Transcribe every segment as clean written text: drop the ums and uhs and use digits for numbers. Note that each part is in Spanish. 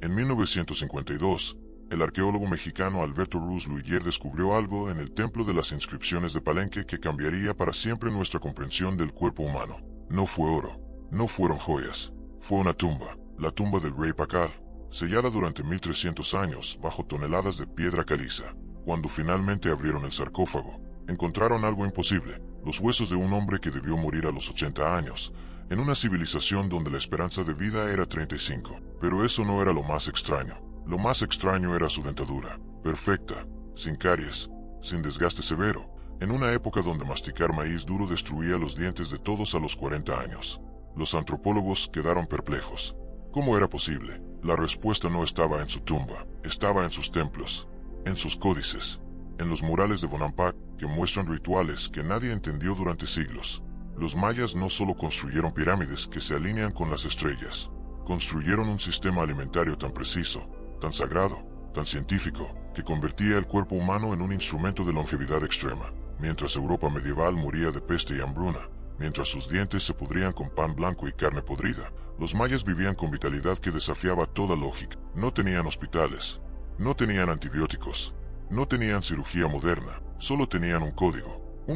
En 1952, el arqueólogo mexicano Alberto Ruz Luyer descubrió algo en el templo de las inscripciones de Palenque que cambiaría para siempre nuestra comprensión del cuerpo humano. No fue oro, no fueron joyas, fue una tumba, la tumba del rey Pacal, sellada durante 1300 años bajo toneladas de piedra caliza. Cuando finalmente abrieron el sarcófago, encontraron algo imposible, los huesos de un hombre que debió morir a los 80 años, en una civilización donde la esperanza de vida era 35. Pero eso no era lo más extraño. Lo más extraño era su dentadura, perfecta, sin caries, sin desgaste severo, en una época donde masticar maíz duro destruía los dientes de todos a los 40 años. Los antropólogos quedaron perplejos. ¿Cómo era posible? La respuesta no estaba en su tumba, estaba en sus templos, en sus códices, en los murales de Bonampak que muestran rituales que nadie entendió durante siglos. Los mayas no solo construyeron pirámides que se alinean con las estrellas, construyeron un sistema alimentario tan preciso, tan sagrado, tan científico, que convertía el cuerpo humano en un instrumento de longevidad extrema. Mientras Europa medieval moría de peste y hambruna, mientras sus dientes se pudrían con pan blanco y carne podrida, los mayas vivían con vitalidad que desafiaba toda lógica. No tenían hospitales, no tenían antibióticos, no tenían cirugía moderna, solo tenían un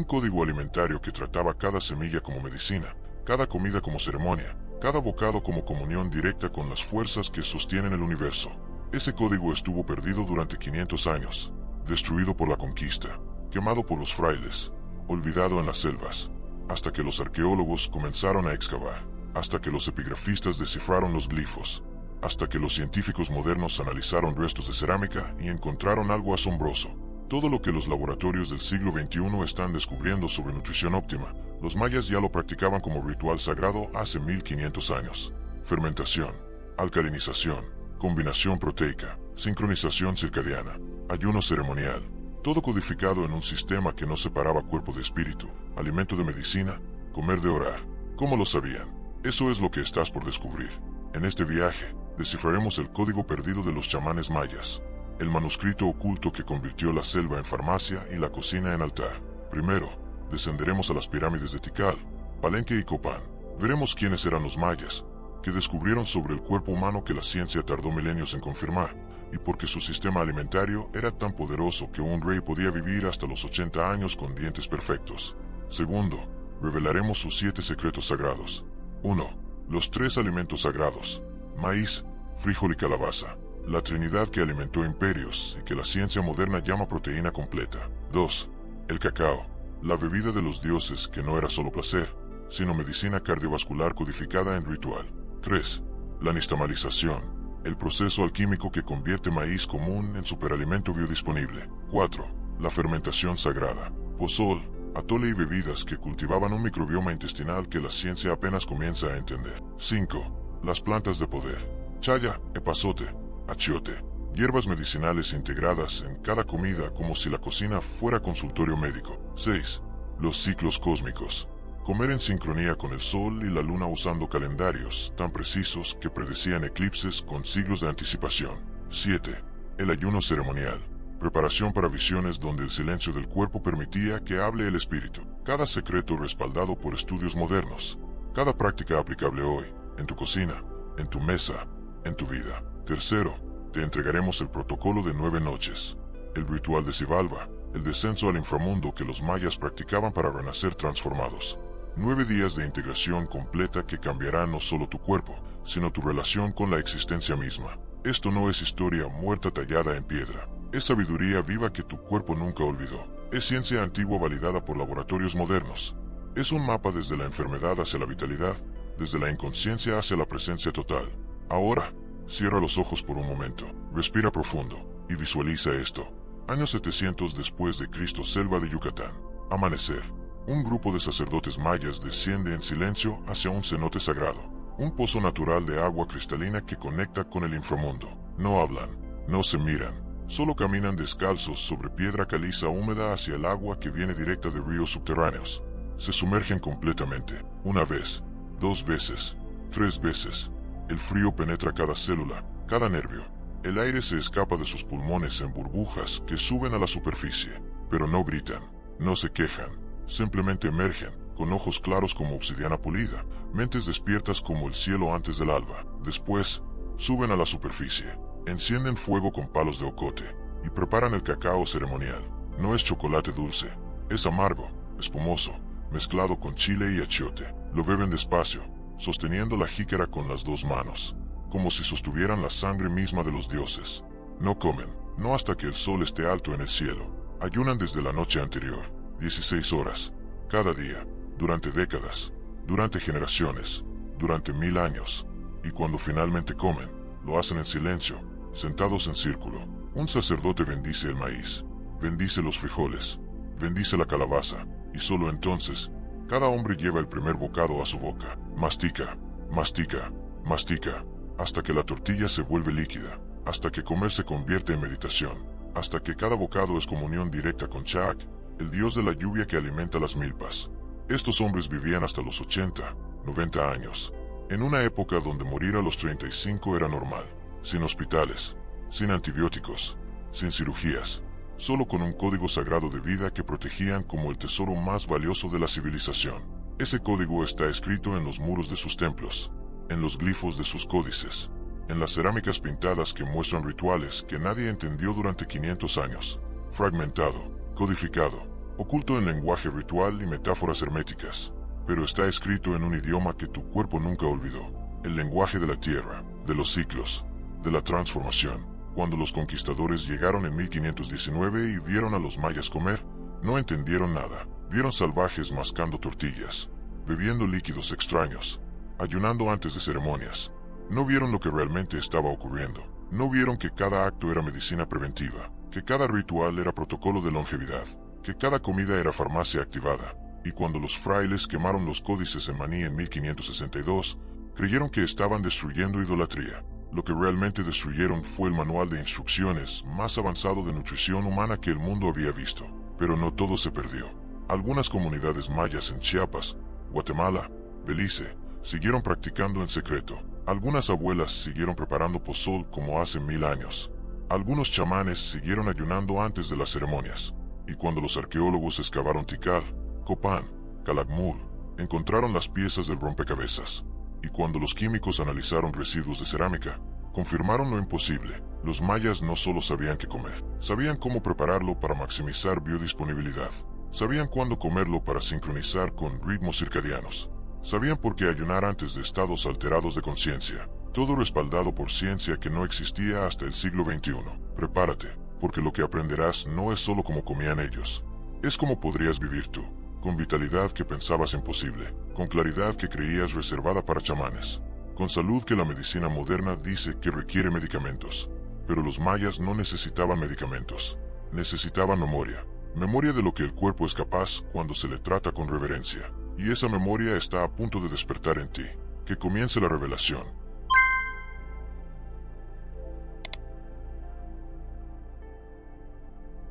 código alimentario que trataba cada semilla como medicina, cada comida como ceremonia, cada bocado como comunión directa con las fuerzas que sostienen el universo. Ese código estuvo perdido durante 500 años, destruido por la conquista, quemado por los frailes, olvidado en las selvas, hasta que los arqueólogos comenzaron a excavar, hasta que los epigrafistas descifraron los glifos, hasta que los científicos modernos analizaron restos de cerámica y encontraron algo asombroso. Todo lo que los laboratorios del siglo XXI están descubriendo sobre nutrición óptima, los mayas ya lo practicaban como ritual sagrado hace 1500 años. Fermentación, alcalinización, combinación proteica, sincronización circadiana, ayuno ceremonial, todo codificado en un sistema que no separaba cuerpo de espíritu, alimento de medicina, comer de orar. ¿Cómo lo sabían? Eso es lo que estás por descubrir. En este viaje, descifraremos el código perdido de los chamanes mayas, el manuscrito oculto que convirtió la selva en farmacia y la cocina en altar. Primero, descenderemos a las pirámides de Tikal, Palenque y Copán. Veremos quiénes eran los mayas, que descubrieron sobre el cuerpo humano que la ciencia tardó milenios en confirmar, y porque su sistema alimentario era tan poderoso que un rey podía vivir hasta los 80 años con dientes perfectos. Segundo, revelaremos sus 7 secretos sagrados. 1. Los 3 alimentos sagrados: maíz, frijol y calabaza, la trinidad que alimentó imperios y que la ciencia moderna llama proteína completa. 2. El cacao, la bebida de los dioses que no era solo placer, sino medicina cardiovascular codificada en ritual. 3. La nixtamalización, el proceso alquímico que convierte maíz común en superalimento biodisponible. 4. La fermentación sagrada, pozol, atole y bebidas que cultivaban un microbioma intestinal que la ciencia apenas comienza a entender. 5. Las plantas de poder, chaya, epazote, achiote, hierbas medicinales integradas en cada comida como si la cocina fuera consultorio médico. 6. Los ciclos cósmicos, comer en sincronía con el sol y la luna usando calendarios tan precisos que predecían eclipses con siglos de anticipación. 7. El ayuno ceremonial, preparación para visiones donde el silencio del cuerpo permitía que hable el espíritu. Cada secreto respaldado por estudios modernos, cada práctica aplicable hoy, en tu cocina, en tu mesa, en tu vida. Tercero, te entregaremos el protocolo de 9 noches, el ritual de Xibalba, el descenso al inframundo que los mayas practicaban para renacer transformados. 9 días de integración completa que cambiarán no solo tu cuerpo, sino tu relación con la existencia misma. Esto no es historia muerta tallada en piedra, es sabiduría viva que tu cuerpo nunca olvidó. Es ciencia antigua validada por laboratorios modernos. Es un mapa desde la enfermedad hacia la vitalidad, desde la inconsciencia hacia la presencia total. Ahora, cierra los ojos por un momento, respira profundo, y visualiza esto. Años 700 después de Cristo, selva de Yucatán. Amanecer. Un grupo de sacerdotes mayas desciende en silencio hacia un cenote sagrado, un pozo natural de agua cristalina que conecta con el inframundo. No hablan, no se miran, solo caminan descalzos sobre piedra caliza húmeda hacia el agua que viene directa de ríos subterráneos. Se sumergen completamente, una vez, 2 veces, 3 veces. El frío penetra cada célula, cada nervio. El aire se escapa de sus pulmones en burbujas que suben a la superficie, pero no gritan, no se quejan, simplemente emergen, con ojos claros como obsidiana pulida, mentes despiertas como el cielo antes del alba. Después, Suben a la superficie, encienden fuego con palos de ocote y preparan el cacao ceremonial. No es chocolate dulce, es amargo, espumoso, mezclado con chile y achiote. Lo beben despacio, sosteniendo la jícara con las dos manos, como si sostuvieran la sangre misma de los dioses. No comen, no hasta que el sol esté alto en el cielo. Ayunan desde la noche anterior, 16 horas, cada día, durante décadas, durante generaciones, durante 1000 años. Y cuando finalmente comen, lo hacen en silencio, sentados en círculo. Un sacerdote bendice el maíz, bendice los frijoles, bendice la calabaza, y solo entonces, cada hombre lleva el primer bocado a su boca. Mastica, mastica, mastica, hasta que la tortilla se vuelve líquida, hasta que comer se convierte en meditación, hasta que cada bocado es comunión directa con Chak, el dios de la lluvia que alimenta las milpas. Estos hombres vivían hasta los 80, 90 años, en una época donde morir a los 35 era normal, sin hospitales, sin antibióticos, sin cirugías, solo con un código sagrado de vida que protegían como el tesoro más valioso de la civilización. Ese código está escrito en los muros de sus templos, en los glifos de sus códices, en las cerámicas pintadas que muestran rituales que nadie entendió durante 500 años, fragmentado, codificado, oculto en lenguaje ritual y metáforas herméticas, pero está escrito en un idioma que tu cuerpo nunca olvidó, el lenguaje de la tierra, de los ciclos, de la transformación. Cuando los conquistadores llegaron en 1519 y vieron a los mayas comer, no entendieron nada. Vieron salvajes mascando tortillas, bebiendo líquidos extraños, ayunando antes de ceremonias. No vieron lo que realmente estaba ocurriendo. No vieron que cada acto era medicina preventiva, que cada ritual era protocolo de longevidad, que cada comida era farmacia activada. Y cuando los frailes quemaron los códices en Maní en 1562, creyeron que estaban destruyendo idolatría. Lo que realmente destruyeron fue el manual de instrucciones más avanzado de nutrición humana que el mundo había visto. Pero no todo se perdió. Algunas comunidades mayas en Chiapas, Guatemala, Belice, siguieron practicando en secreto. Algunas abuelas siguieron preparando pozol como hace 1000 años. Algunos chamanes siguieron ayunando antes de las ceremonias. Y cuando los arqueólogos excavaron Tikal, Copán, Calakmul, encontraron las piezas del rompecabezas. Y cuando los químicos analizaron residuos de cerámica, confirmaron lo imposible. Los mayas no solo sabían qué comer, sabían cómo prepararlo para maximizar biodisponibilidad. Sabían cuándo comerlo para sincronizar con ritmos circadianos. Sabían por qué ayunar antes de estados alterados de conciencia. Todo respaldado por ciencia que no existía hasta el siglo XXI. Prepárate, porque lo que aprenderás no es solo cómo comían ellos. Es cómo podrías vivir tú, con vitalidad que pensabas imposible, con claridad que creías reservada para chamanes, con salud que la medicina moderna dice que requiere medicamentos. Pero los mayas no necesitaban medicamentos. Necesitaban memoria. Memoria de lo que el cuerpo es capaz cuando se le trata con reverencia. Y esa memoria está a punto de despertar en ti. Que comience la revelación.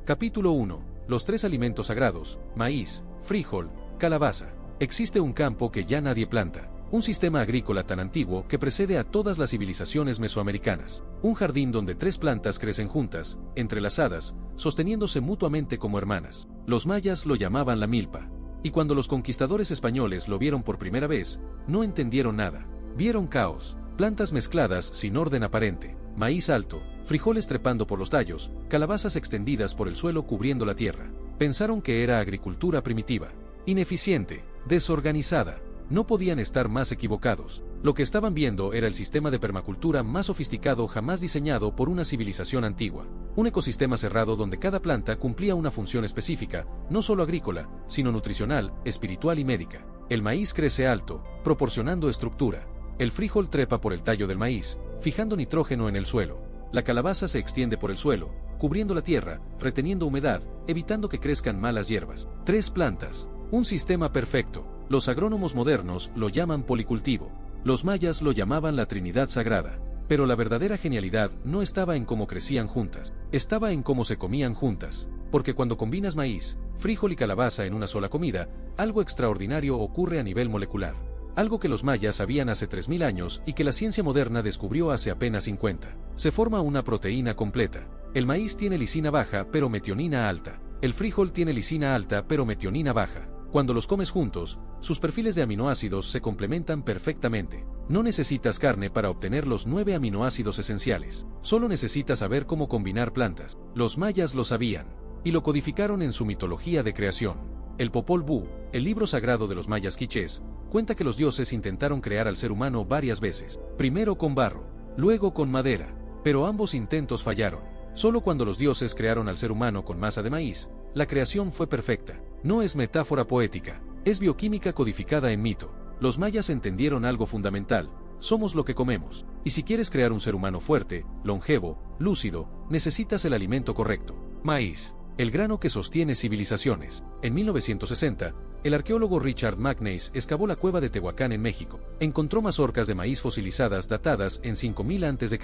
Capítulo 1. Los 3 alimentos sagrados: maíz, frijol, calabaza. Existe un campo que ya nadie planta. Un sistema agrícola tan antiguo que precede a todas las civilizaciones mesoamericanas. Un jardín donde 3 plantas crecen juntas, entrelazadas, sosteniéndose mutuamente como hermanas. Los mayas lo llamaban la milpa. Y cuando los conquistadores españoles lo vieron por primera vez, no entendieron nada. Vieron caos, plantas mezcladas sin orden aparente, maíz alto, frijoles trepando por los tallos, calabazas extendidas por el suelo cubriendo la tierra. Pensaron que era agricultura primitiva, ineficiente, desorganizada. No podían estar más equivocados. Lo que estaban viendo era el sistema de permacultura más sofisticado jamás diseñado por una civilización antigua. Un ecosistema cerrado donde cada planta cumplía una función específica, no solo agrícola, sino nutricional, espiritual y médica. El maíz crece alto, proporcionando estructura. El frijol trepa por el tallo del maíz, fijando nitrógeno en el suelo. La calabaza se extiende por el suelo, cubriendo la tierra, reteniendo humedad, evitando que crezcan malas hierbas. 3 plantas. Un sistema perfecto. Los agrónomos modernos lo llaman policultivo. Los mayas lo llamaban la Trinidad Sagrada. Pero la verdadera genialidad no estaba en cómo crecían juntas, estaba en cómo se comían juntas. Porque cuando combinas maíz, frijol y calabaza en una sola comida, algo extraordinario ocurre a nivel molecular. Algo que los mayas sabían hace 3000 años y que la ciencia moderna descubrió hace apenas 50. Se forma una proteína completa. El maíz tiene lisina baja pero metionina alta. El frijol tiene lisina alta pero metionina baja. Cuando los comes juntos, sus perfiles de aminoácidos se complementan perfectamente. No necesitas carne para obtener los 9 aminoácidos esenciales. Solo necesitas saber cómo combinar plantas. Los mayas lo sabían, y lo codificaron en su mitología de creación. El Popol Vuh, el libro sagrado de los mayas quichés, cuenta que los dioses intentaron crear al ser humano varias veces. Primero con barro, luego con madera, pero ambos intentos fallaron. Solo cuando los dioses crearon al ser humano con masa de maíz, la creación fue perfecta. No es metáfora poética, es bioquímica codificada en mito. Los mayas entendieron algo fundamental: somos lo que comemos. Y si quieres crear un ser humano fuerte, longevo, lúcido, necesitas el alimento correcto. Maíz, el grano que sostiene civilizaciones. En 1960, el arqueólogo Richard McNeice excavó la cueva de Tehuacán en México. Encontró mazorcas de maíz fosilizadas datadas en 5000 a.C.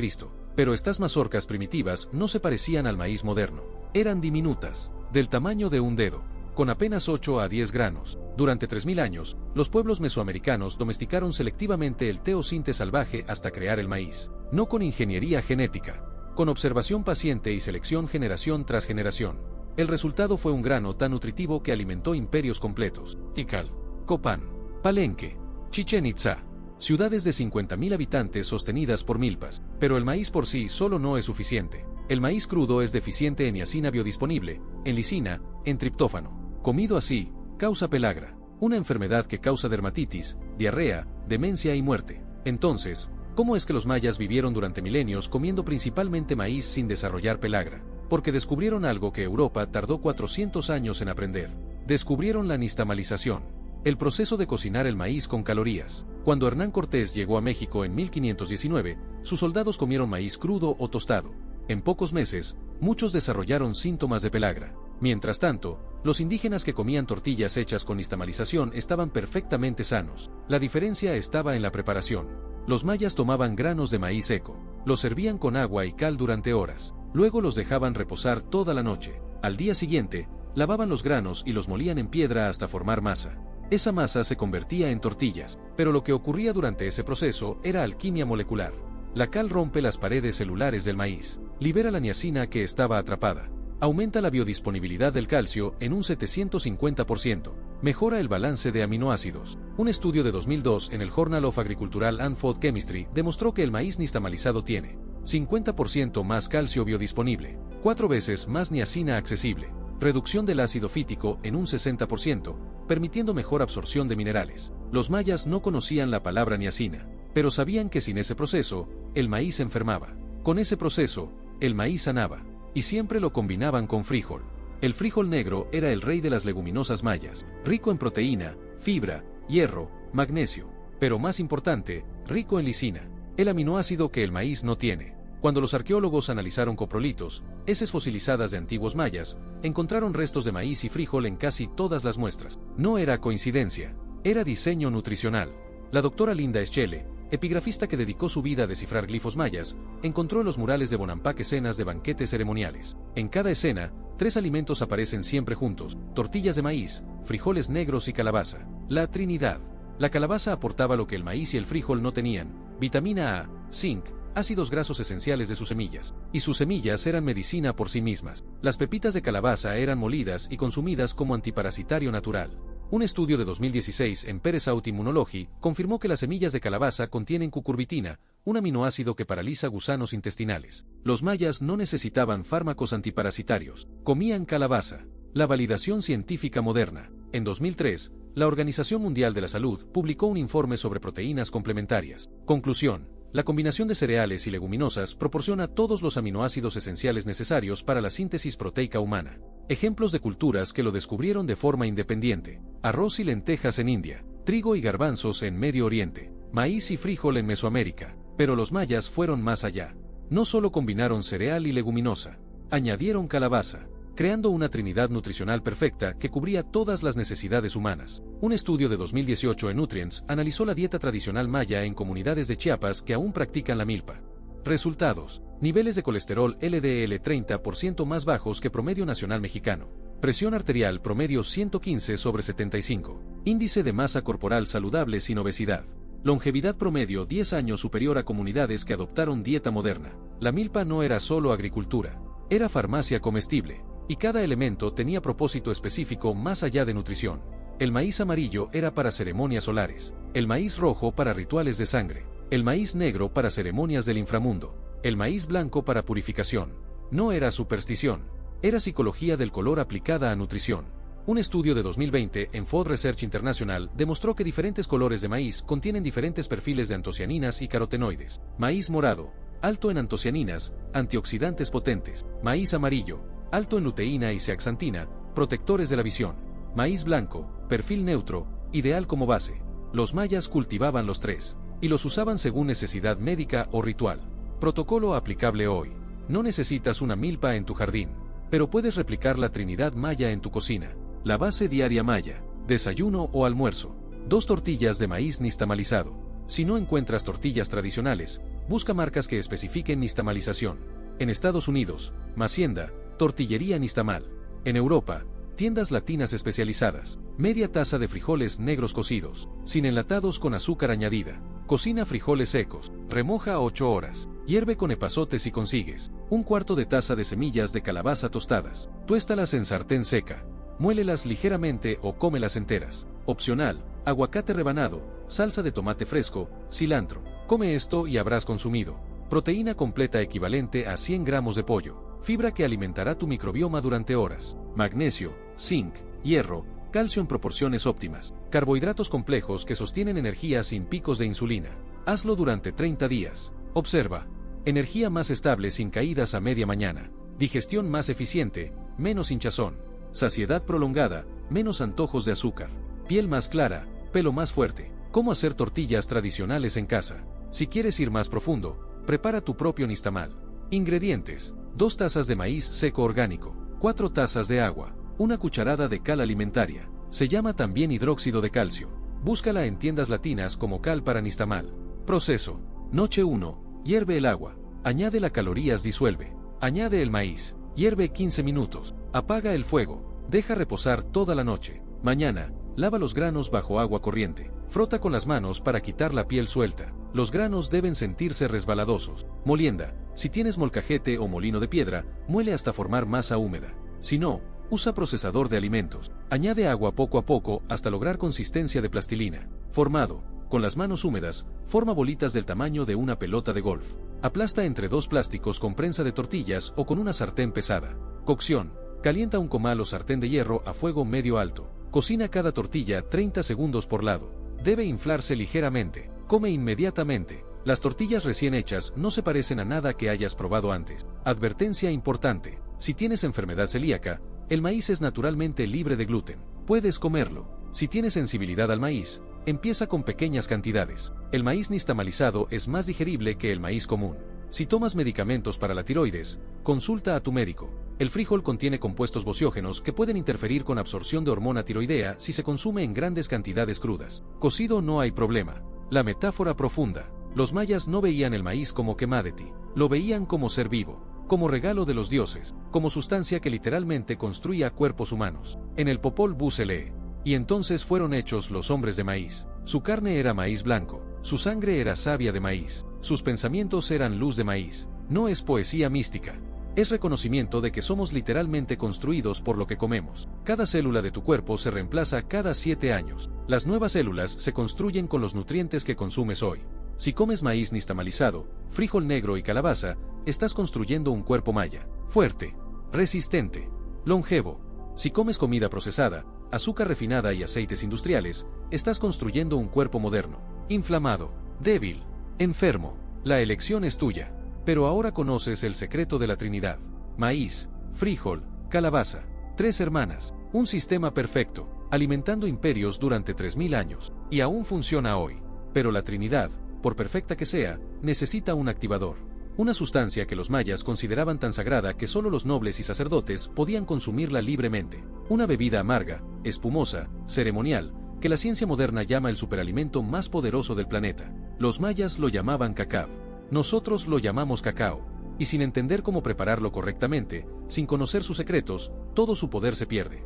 Pero estas mazorcas primitivas no se parecían al maíz moderno. Eran diminutas, del tamaño de un dedo, con apenas 8 a 10 granos. Durante 3000 años, los pueblos mesoamericanos domesticaron selectivamente el teosinte salvaje hasta crear el maíz. No con ingeniería genética, con observación paciente y selección generación tras generación. El resultado fue un grano tan nutritivo que alimentó imperios completos. Tikal, Copán, Palenque, Chichén Itzá, ciudades de 50.000 habitantes sostenidas por milpas. Pero el maíz por sí solo no es suficiente. El maíz crudo es deficiente en niacina biodisponible, en lisina, en triptófano. Comido así, causa pelagra, una enfermedad que causa dermatitis, diarrea, demencia y muerte. Entonces, ¿cómo es que los mayas vivieron durante milenios comiendo principalmente maíz sin desarrollar pelagra? Porque descubrieron algo que Europa tardó 400 años en aprender. Descubrieron la nixtamalización, el proceso de cocinar el maíz con calorías. Cuando Hernán Cortés llegó a México en 1519, sus soldados comieron maíz crudo o tostado. En pocos meses, muchos desarrollaron síntomas de pelagra. Mientras tanto, los indígenas que comían tortillas hechas con nixtamalización estaban perfectamente sanos. La diferencia estaba en la preparación. Los mayas tomaban granos de maíz seco, los servían con agua y cal durante horas. Luego los dejaban reposar toda la noche. Al día siguiente, lavaban los granos y los molían en piedra hasta formar masa. Esa masa se convertía en tortillas, pero lo que ocurría durante ese proceso era alquimia molecular. La cal rompe las paredes celulares del maíz, libera la niacina que estaba atrapada, aumenta la biodisponibilidad del calcio en un 750%, mejora el balance de aminoácidos. Un estudio de 2002 en el Journal of Agricultural and Food Chemistry demostró que el maíz nixtamalizado tiene 50% más calcio biodisponible, 4 veces más niacina accesible, reducción del ácido fítico en un 60%, permitiendo mejor absorción de minerales. Los mayas no conocían la palabra niacina, pero sabían que sin ese proceso, el maíz enfermaba. Con ese proceso, el maíz sanaba, y siempre lo combinaban con frijol. El frijol negro era el rey de las leguminosas mayas, rico en proteína, fibra, hierro, magnesio, pero más importante, rico en lisina, el aminoácido que el maíz no tiene. Cuando los arqueólogos analizaron coprolitos, heces fosilizadas de antiguos mayas, encontraron restos de maíz y frijol en casi todas las muestras. No era coincidencia, era diseño nutricional. La doctora Linda Eschele, epigrafista que dedicó su vida a descifrar glifos mayas, encontró en los murales de Bonampak escenas de banquetes ceremoniales. En cada escena, 3 alimentos aparecen siempre juntos: tortillas de maíz, frijoles negros y calabaza. La Trinidad. La calabaza aportaba lo que el maíz y el frijol no tenían: vitamina A, zinc, ácidos grasos esenciales de sus semillas. Y sus semillas eran medicina por sí mismas. Las pepitas de calabaza eran molidas y consumidas como antiparasitario natural. Un estudio de 2016 en Peresauti Immunology confirmó que las semillas de calabaza contienen cucurbitina, un aminoácido que paraliza gusanos intestinales. Los mayas no necesitaban fármacos antiparasitarios, comían calabaza. La validación científica moderna. En 2003, la Organización Mundial de la Salud publicó un informe sobre proteínas complementarias. Conclusión: la combinación de cereales y leguminosas proporciona todos los aminoácidos esenciales necesarios para la síntesis proteica humana. Ejemplos de culturas que lo descubrieron de forma independiente: arroz y lentejas en India, trigo y garbanzos en Medio Oriente, maíz y frijol en Mesoamérica. Pero los mayas fueron más allá. No solo combinaron cereal y leguminosa, añadieron calabaza, creando una trinidad nutricional perfecta que cubría todas las necesidades humanas. Un estudio de 2018 en Nutrients analizó la dieta tradicional maya en comunidades de Chiapas que aún practican la milpa. Resultados: niveles de colesterol LDL 30% más bajos que promedio nacional mexicano. Presión arterial promedio 115/75. Índice de masa corporal saludable sin obesidad. Longevidad promedio 10 años superior a comunidades que adoptaron dieta moderna. La milpa no era solo agricultura, era farmacia comestible. Y cada elemento tenía propósito específico más allá de nutrición. El maíz amarillo era para ceremonias solares, el maíz rojo para rituales de sangre, el maíz negro para ceremonias del inframundo, el maíz blanco para purificación. No era superstición, era psicología del color aplicada a nutrición. Un estudio de 2020 en Food Research International demostró que diferentes colores de maíz contienen diferentes perfiles de antocianinas y carotenoides. Maíz morado, alto en antocianinas, antioxidantes potentes. Maíz amarillo, alto en luteína y zeaxantina, protectores de la visión. Maíz blanco, perfil neutro, ideal como base. Los mayas cultivaban los tres, y los usaban según necesidad médica o ritual. Protocolo aplicable hoy. No necesitas una milpa en tu jardín, pero puedes replicar la Trinidad Maya en tu cocina. La base diaria maya, desayuno o almuerzo. 2 tortillas de maíz nixtamalizado. Si no encuentras tortillas tradicionales, busca marcas que especifiquen nixtamalización. En Estados Unidos, Macienda, tortillería nixtamal. En Europa, tiendas latinas especializadas. Media taza de frijoles negros cocidos, sin enlatados con azúcar añadida. Cocina frijoles secos, remoja 8 horas. Hierve con epazote si consigues. 1/4 de taza de semillas de calabaza tostadas. Tuéstalas en sartén seca. Muélelas ligeramente o cómelas enteras. Opcional, aguacate rebanado, salsa de tomate fresco, cilantro. Come esto y habrás consumido proteína completa equivalente a 100 gramos de pollo, fibra que alimentará tu microbioma durante horas, magnesio, zinc, hierro, calcio en proporciones óptimas, carbohidratos complejos que sostienen energía sin picos de insulina. Hazlo durante 30 días. Observa. Energía más estable sin caídas a media mañana. Digestión más eficiente, menos hinchazón. Saciedad prolongada, menos antojos de azúcar. Piel más clara, pelo más fuerte. ¿Cómo hacer tortillas tradicionales en casa? Si quieres ir más profundo, prepara tu propio nixtamal. Ingredientes: 2 tazas de maíz seco orgánico, 4 tazas de agua, 1 cucharada de cal alimentaria. Se llama también hidróxido de calcio. Búscala en tiendas latinas como cal para nixtamal. Proceso. Noche 1. Hierve el agua. Añade las calorías, disuelve. Añade el maíz. Hierve 15 minutos. Apaga el fuego. Deja reposar toda la noche. Mañana, lava los granos bajo agua corriente. Frota con las manos para quitar la piel suelta. Los granos deben sentirse resbaladosos. Molienda. Si tienes molcajete o molino de piedra, muele hasta formar masa húmeda. Si no, usa procesador de alimentos. Añade agua poco a poco hasta lograr consistencia de plastilina. Formado. Con las manos húmedas, forma bolitas del tamaño de una pelota de golf. Aplasta entre 2 plásticos con prensa de tortillas o con una sartén pesada. Cocción. Calienta un comal o sartén de hierro a fuego medio alto. Cocina cada tortilla 30 segundos por lado. Debe inflarse ligeramente. Come inmediatamente. Las tortillas recién hechas no se parecen a nada que hayas probado antes. Advertencia importante. Si tienes enfermedad celíaca, el maíz es naturalmente libre de gluten. Puedes comerlo. Si tienes sensibilidad al maíz, empieza con pequeñas cantidades. El maíz nixtamalizado es más digerible que el maíz común. Si tomas medicamentos para la tiroides, consulta a tu médico. El frijol contiene compuestos bociógenos que pueden interferir con absorción de hormona tiroidea si se consume en grandes cantidades crudas. Cocido no hay problema. La metáfora profunda. Los mayas no veían el maíz como commodity, lo veían como ser vivo, como regalo de los dioses, como sustancia que literalmente construía cuerpos humanos. En el Popol Vuh se lee: y entonces fueron hechos los hombres de maíz. Su carne era maíz blanco, su sangre era savia de maíz, sus pensamientos eran luz de maíz. No es poesía mística. Es reconocimiento de que somos literalmente construidos por lo que comemos. Cada célula de tu cuerpo se reemplaza cada 7 años. Las nuevas células se construyen con los nutrientes que consumes hoy. Si comes maíz nixtamalizado, frijol negro y calabaza, estás construyendo un cuerpo maya, fuerte, resistente, longevo. Si comes comida procesada, azúcar refinada y aceites industriales, estás construyendo un cuerpo moderno, inflamado, débil, enfermo. La elección es tuya. Pero ahora conoces el secreto de la Trinidad. Maíz, frijol, calabaza. 3 hermanas. Un sistema perfecto, alimentando imperios durante 3000 años. Y aún funciona hoy. Pero la Trinidad, por perfecta que sea, necesita un activador. Una sustancia que los mayas consideraban tan sagrada que solo los nobles y sacerdotes podían consumirla libremente. Una bebida amarga, espumosa, ceremonial, que la ciencia moderna llama el superalimento más poderoso del planeta. Los mayas lo llamaban cacao. Nosotros lo llamamos cacao, y sin entender cómo prepararlo correctamente, sin conocer sus secretos, todo su poder se pierde.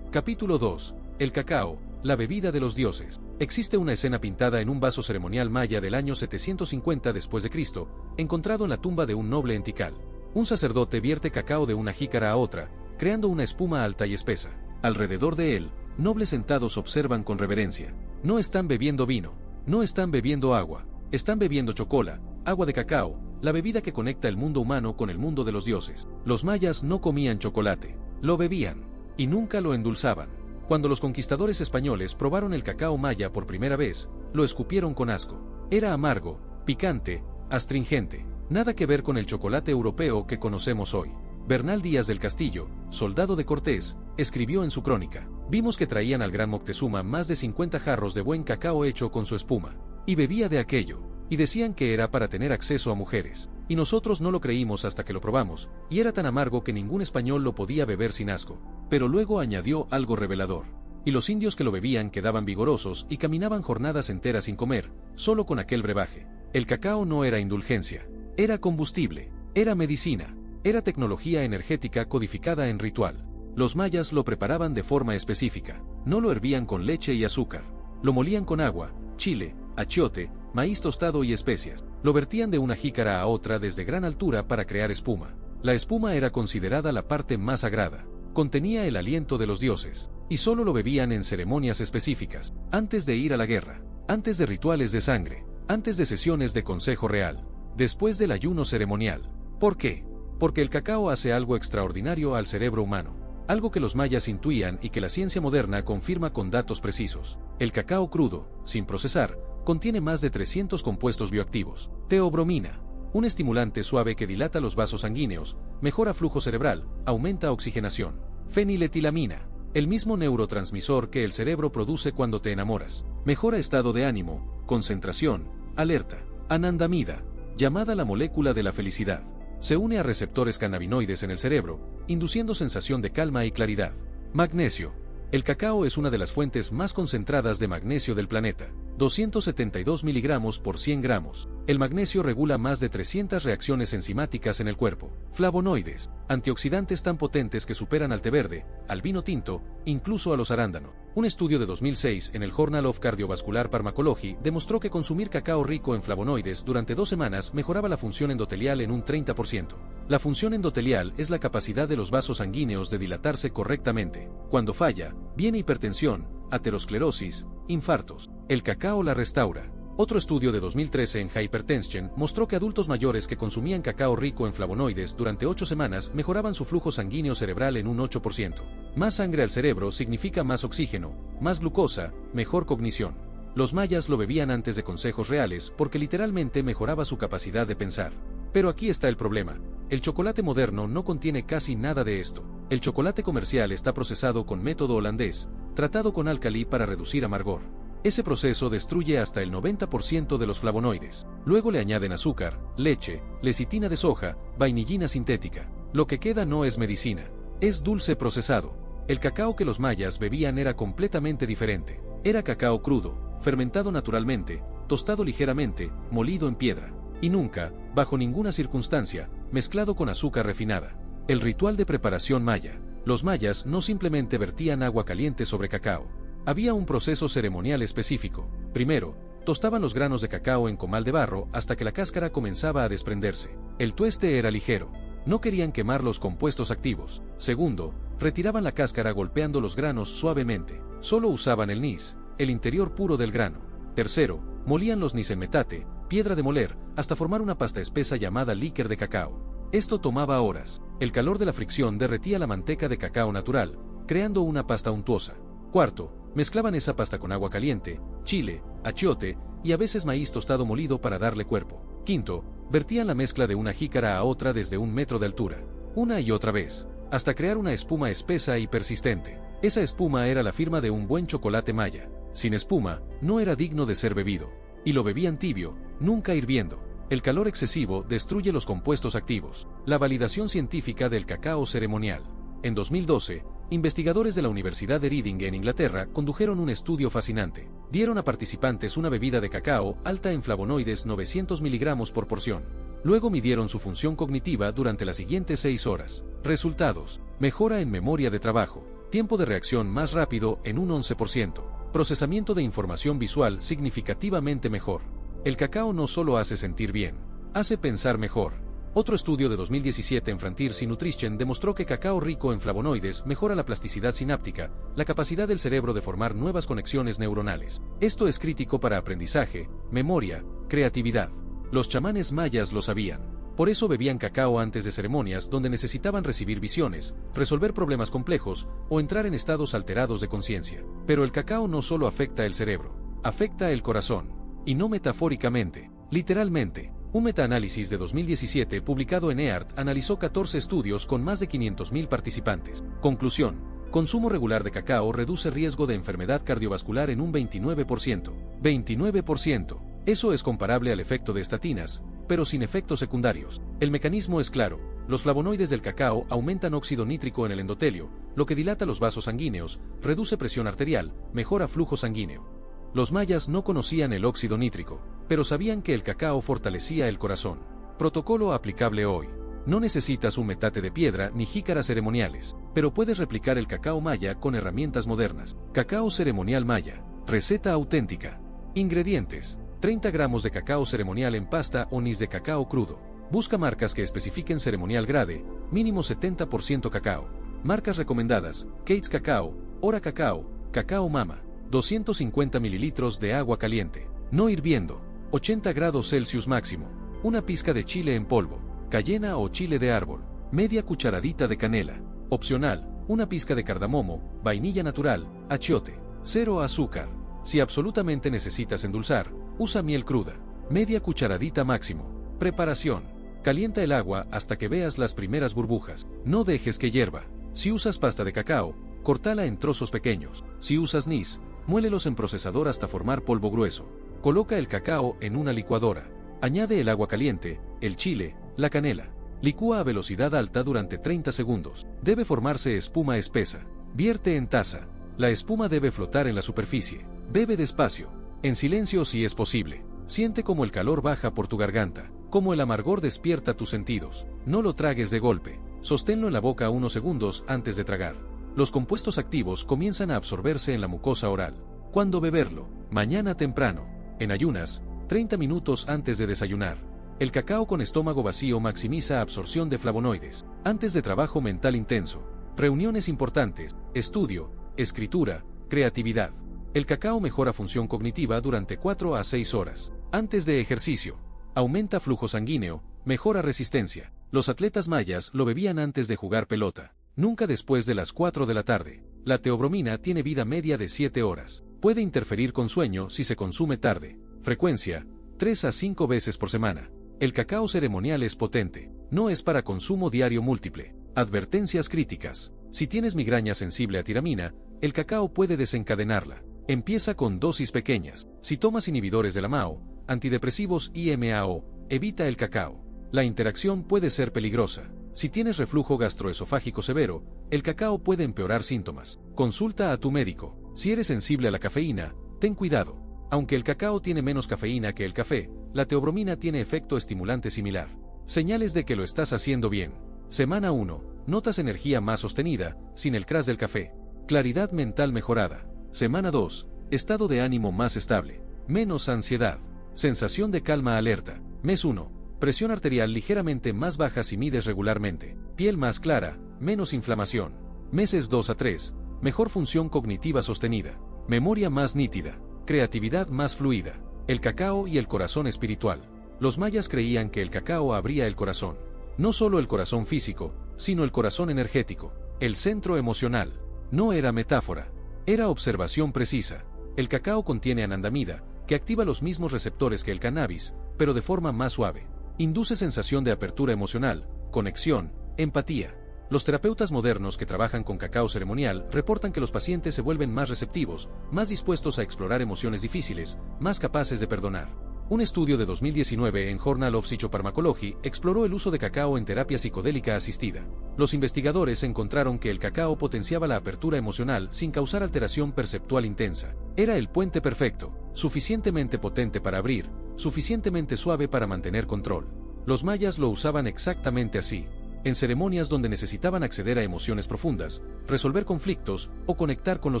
Capítulo 2. El cacao, la bebida de los dioses. Existe una escena pintada en un vaso ceremonial maya del año 750 después de Cristo, encontrado en la tumba de un noble en Tikal. Un sacerdote vierte cacao de una jícara a otra, creando una espuma alta y espesa. Alrededor de él, Nobles sentados observan con reverencia. No están bebiendo vino, no están bebiendo agua, están bebiendo chocola, agua de cacao, la bebida que conecta el mundo humano con el mundo de los dioses. Los mayas no comían chocolate, lo bebían, y nunca lo endulzaban. Cuando los conquistadores españoles probaron el cacao maya por primera vez, lo escupieron con asco. Era amargo, picante, astringente, nada que ver con el chocolate europeo que conocemos hoy. Bernal Díaz del Castillo, soldado de Cortés, escribió en su crónica: vimos que traían al gran Moctezuma más de 50 jarros de buen cacao hecho con su espuma, y bebía de aquello, y decían que era para tener acceso a mujeres, y nosotros no lo creímos hasta que lo probamos, y era tan amargo que ningún español lo podía beber sin asco. Pero luego añadió algo revelador: y los indios que lo bebían quedaban vigorosos y caminaban jornadas enteras sin comer, solo con aquel brebaje. El cacao no era indulgencia, era combustible, era medicina. Era tecnología energética codificada en ritual. Los mayas lo preparaban de forma específica. No lo hervían con leche y azúcar. Lo molían con agua, chile, achiote, maíz tostado y especias. Lo vertían de una jícara a otra desde gran altura para crear espuma. La espuma era considerada la parte más sagrada. Contenía el aliento de los dioses. Y solo lo bebían en ceremonias específicas. Antes de ir a la guerra. Antes de rituales de sangre. Antes de sesiones de consejo real. Después del ayuno ceremonial. ¿Por qué? Porque el cacao hace algo extraordinario al cerebro humano, algo que los mayas intuían y que la ciencia moderna confirma con datos precisos. El cacao crudo, sin procesar, contiene más de 300 compuestos bioactivos. Teobromina, un estimulante suave que dilata los vasos sanguíneos, mejora flujo cerebral, aumenta oxigenación. Feniletilamina, el mismo neurotransmisor que el cerebro produce cuando te enamoras, mejora estado de ánimo, concentración, alerta. Anandamida, llamada la molécula de la felicidad, se une a receptores cannabinoides en el cerebro, induciendo sensación de calma y claridad. Magnesio. El cacao es una de las fuentes más concentradas de magnesio del planeta, 272 miligramos por 100 gramos. El magnesio regula más de 300 reacciones enzimáticas en el cuerpo. Flavonoides, antioxidantes tan potentes que superan al té verde, al vino tinto, incluso a los arándanos. Un estudio de 2006 en el Journal of Cardiovascular Pharmacology demostró que consumir cacao rico en flavonoides durante 2 semanas mejoraba la función endotelial en un 30%. La función endotelial es la capacidad de los vasos sanguíneos de dilatarse correctamente. Cuando falla, viene hipertensión, aterosclerosis, infartos. El cacao la restaura. Otro estudio de 2013 en Hypertension mostró que adultos mayores que consumían cacao rico en flavonoides durante 8 semanas mejoraban su flujo sanguíneo cerebral en un 8%. Más sangre al cerebro significa más oxígeno, más glucosa, mejor cognición. Los mayas lo bebían antes de consejos reales porque literalmente mejoraba su capacidad de pensar. Pero aquí está el problema. El chocolate moderno no contiene casi nada de esto. El chocolate comercial está procesado con método holandés, tratado con álcali para reducir amargor. Ese proceso destruye hasta el 90% de los flavonoides. Luego le añaden azúcar, leche, lecitina de soja, vainillina sintética. Lo que queda no es medicina, es dulce procesado. El cacao que los mayas bebían era completamente diferente. Era cacao crudo, fermentado naturalmente, tostado ligeramente, molido en piedra. Y nunca, bajo ninguna circunstancia, mezclado con azúcar refinada. El ritual de preparación maya. Los mayas no simplemente vertían agua caliente sobre cacao. Había un proceso ceremonial específico. Primero, tostaban los granos de cacao en comal de barro hasta que la cáscara comenzaba a desprenderse. El tueste era ligero. No querían quemar los compuestos activos. Segundo, retiraban la cáscara golpeando los granos suavemente. Solo usaban el nis, el interior puro del grano. Tercero, molían los nis en metate, piedra de moler, hasta formar una pasta espesa llamada líquer de cacao. Esto tomaba horas. El calor de la fricción derretía la manteca de cacao natural, creando una pasta untuosa. Cuarto, mezclaban esa pasta con agua caliente, chile, achiote y a veces maíz tostado molido para darle cuerpo. Quinto, vertían la mezcla de una jícara a otra desde 1 metro de altura, una y otra vez, hasta crear una espuma espesa y persistente. Esa espuma era la firma de un buen chocolate maya. Sin espuma, no era digno de ser bebido. Y lo bebían tibio, nunca hirviendo. El calor excesivo destruye los compuestos activos. La validación científica del cacao ceremonial. En 2012, investigadores de la Universidad de Reading en Inglaterra condujeron un estudio fascinante. Dieron a participantes una bebida de cacao alta en flavonoides 900 miligramos por porción. Luego midieron su función cognitiva durante las siguientes 6 horas. Resultados: mejora en memoria de trabajo, tiempo de reacción más rápido en un 11%, procesamiento de información visual significativamente mejor. El cacao no solo hace sentir bien, hace pensar mejor. Otro estudio de 2017 en Frontiers Nutrition demostró que cacao rico en flavonoides mejora la plasticidad sináptica, la capacidad del cerebro de formar nuevas conexiones neuronales. Esto es crítico para aprendizaje, memoria, creatividad. Los chamanes mayas lo sabían. Por eso bebían cacao antes de ceremonias donde necesitaban recibir visiones, resolver problemas complejos o entrar en estados alterados de conciencia. Pero el cacao no solo afecta el cerebro, afecta el corazón. Y no metafóricamente, literalmente. Un metaanálisis de 2017 publicado en EARD analizó 14 estudios con más de 500.000 participantes. Conclusión: consumo regular de cacao reduce riesgo de enfermedad cardiovascular en un 29%. 29%. Eso es comparable al efecto de estatinas, pero sin efectos secundarios. El mecanismo es claro: los flavonoides del cacao aumentan óxido nítrico en el endotelio, lo que dilata los vasos sanguíneos, reduce presión arterial, mejora flujo sanguíneo. Los mayas no conocían el óxido nítrico, pero sabían que el cacao fortalecía el corazón. Protocolo aplicable hoy. No necesitas un metate de piedra ni jícaras ceremoniales, pero puedes replicar el cacao maya con herramientas modernas. Cacao ceremonial maya. Receta auténtica. Ingredientes: 30 gramos de cacao ceremonial en pasta o nis de cacao crudo. Busca marcas que especifiquen ceremonial grade, mínimo 70% cacao. Marcas recomendadas: Kate's Cacao, Ora Cacao, Cacao Mama. 250 mililitros de agua caliente, no hirviendo, 80 grados Celsius máximo, una pizca de chile en polvo, cayena o chile de árbol, media cucharadita de canela, opcional, una pizca de cardamomo, vainilla natural, achiote, 0 azúcar. Si absolutamente necesitas endulzar, usa miel cruda, media cucharadita máximo. Preparación: calienta el agua hasta que veas las primeras burbujas, no dejes que hierva. Si usas pasta de cacao, córtala en trozos pequeños. Si usas nis, muélelos en procesador hasta formar polvo grueso. Coloca el cacao en una licuadora. Añade el agua caliente, el chile, la canela. Licúa a velocidad alta durante 30 segundos. Debe formarse espuma espesa. Vierte en taza. La espuma debe flotar en la superficie. Bebe despacio, en silencio si es posible. Siente cómo el calor baja por tu garganta, cómo el amargor despierta tus sentidos. No lo tragues de golpe. Sosténlo en la boca unos segundos antes de tragar. Los compuestos activos comienzan a absorberse en la mucosa oral. ¿Cuándo beberlo? Mañana temprano. En ayunas, 30 minutos antes de desayunar. El cacao con estómago vacío maximiza absorción de flavonoides. Antes de trabajo mental intenso, reuniones importantes, estudio, escritura, creatividad. El cacao mejora función cognitiva durante 4 a 6 horas. Antes de ejercicio, aumenta flujo sanguíneo, mejora resistencia. Los atletas mayas lo bebían antes de jugar pelota. Nunca después de las 4 de la tarde. La teobromina tiene vida media de 7 horas. Puede interferir con sueño si se consume tarde. Frecuencia: 3 a 5 veces por semana. El cacao ceremonial es potente. No es para consumo diario múltiple. Advertencias críticas: si tienes migraña sensible a tiramina, el cacao puede desencadenarla. Empieza con dosis pequeñas. Si tomas inhibidores de la MAO, antidepresivos y MAO, evita el cacao. La interacción puede ser peligrosa. Si tienes reflujo gastroesofágico severo, el cacao puede empeorar síntomas. Consulta a tu médico. Si eres sensible a la cafeína, ten cuidado. Aunque el cacao tiene menos cafeína que el café, la teobromina tiene efecto estimulante similar. Señales de que lo estás haciendo bien. Semana 1. Notas energía más sostenida, sin el crash del café. Claridad mental mejorada. Semana 2. Estado de ánimo más estable. Menos ansiedad. Sensación de calma alerta. Mes 1. Presión arterial ligeramente más baja si mides regularmente. Piel más clara, menos inflamación. Meses 2 a 3. Mejor función cognitiva sostenida. Memoria más nítida. Creatividad más fluida. El cacao y el corazón espiritual. Los mayas creían que el cacao abría el corazón. No solo el corazón físico, sino el corazón energético. El centro emocional. No era metáfora. Era observación precisa. El cacao contiene anandamida, que activa los mismos receptores que el cannabis, pero de forma más suave. Induce sensación de apertura emocional, conexión, empatía. Los terapeutas modernos que trabajan con cacao ceremonial reportan que los pacientes se vuelven más receptivos, más dispuestos a explorar emociones difíciles, más capaces de perdonar. Un estudio de 2019 en Journal of Psychopharmacology exploró el uso de cacao en terapia psicodélica asistida. Los investigadores encontraron que el cacao potenciaba la apertura emocional sin causar alteración perceptual intensa. Era el puente perfecto, suficientemente potente para abrir, suficientemente suave para mantener control. Los mayas lo usaban exactamente así, en ceremonias donde necesitaban acceder a emociones profundas, resolver conflictos o conectar con lo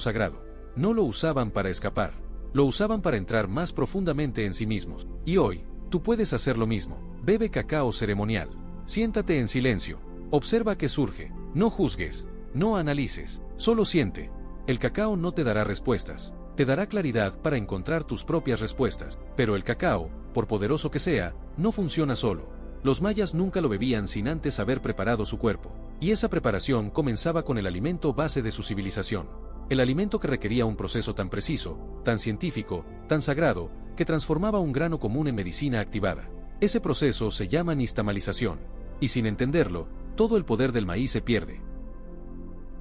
sagrado. No lo usaban para escapar, lo usaban para entrar más profundamente en sí mismos. Y hoy, tú puedes hacer lo mismo. Bebe cacao ceremonial. Siéntate en silencio. Observa qué surge. No juzgues. No analices. Solo siente. El cacao no te dará respuestas. Te dará claridad para encontrar tus propias respuestas. Pero el cacao, por poderoso que sea, no funciona solo. Los mayas nunca lo bebían sin antes haber preparado su cuerpo. Y esa preparación comenzaba con el alimento base de su civilización. El alimento que requería un proceso tan preciso, tan científico, tan sagrado, que transformaba un grano común en medicina activada. Ese proceso se llama nixtamalización. Y sin entenderlo, todo el poder del maíz se pierde.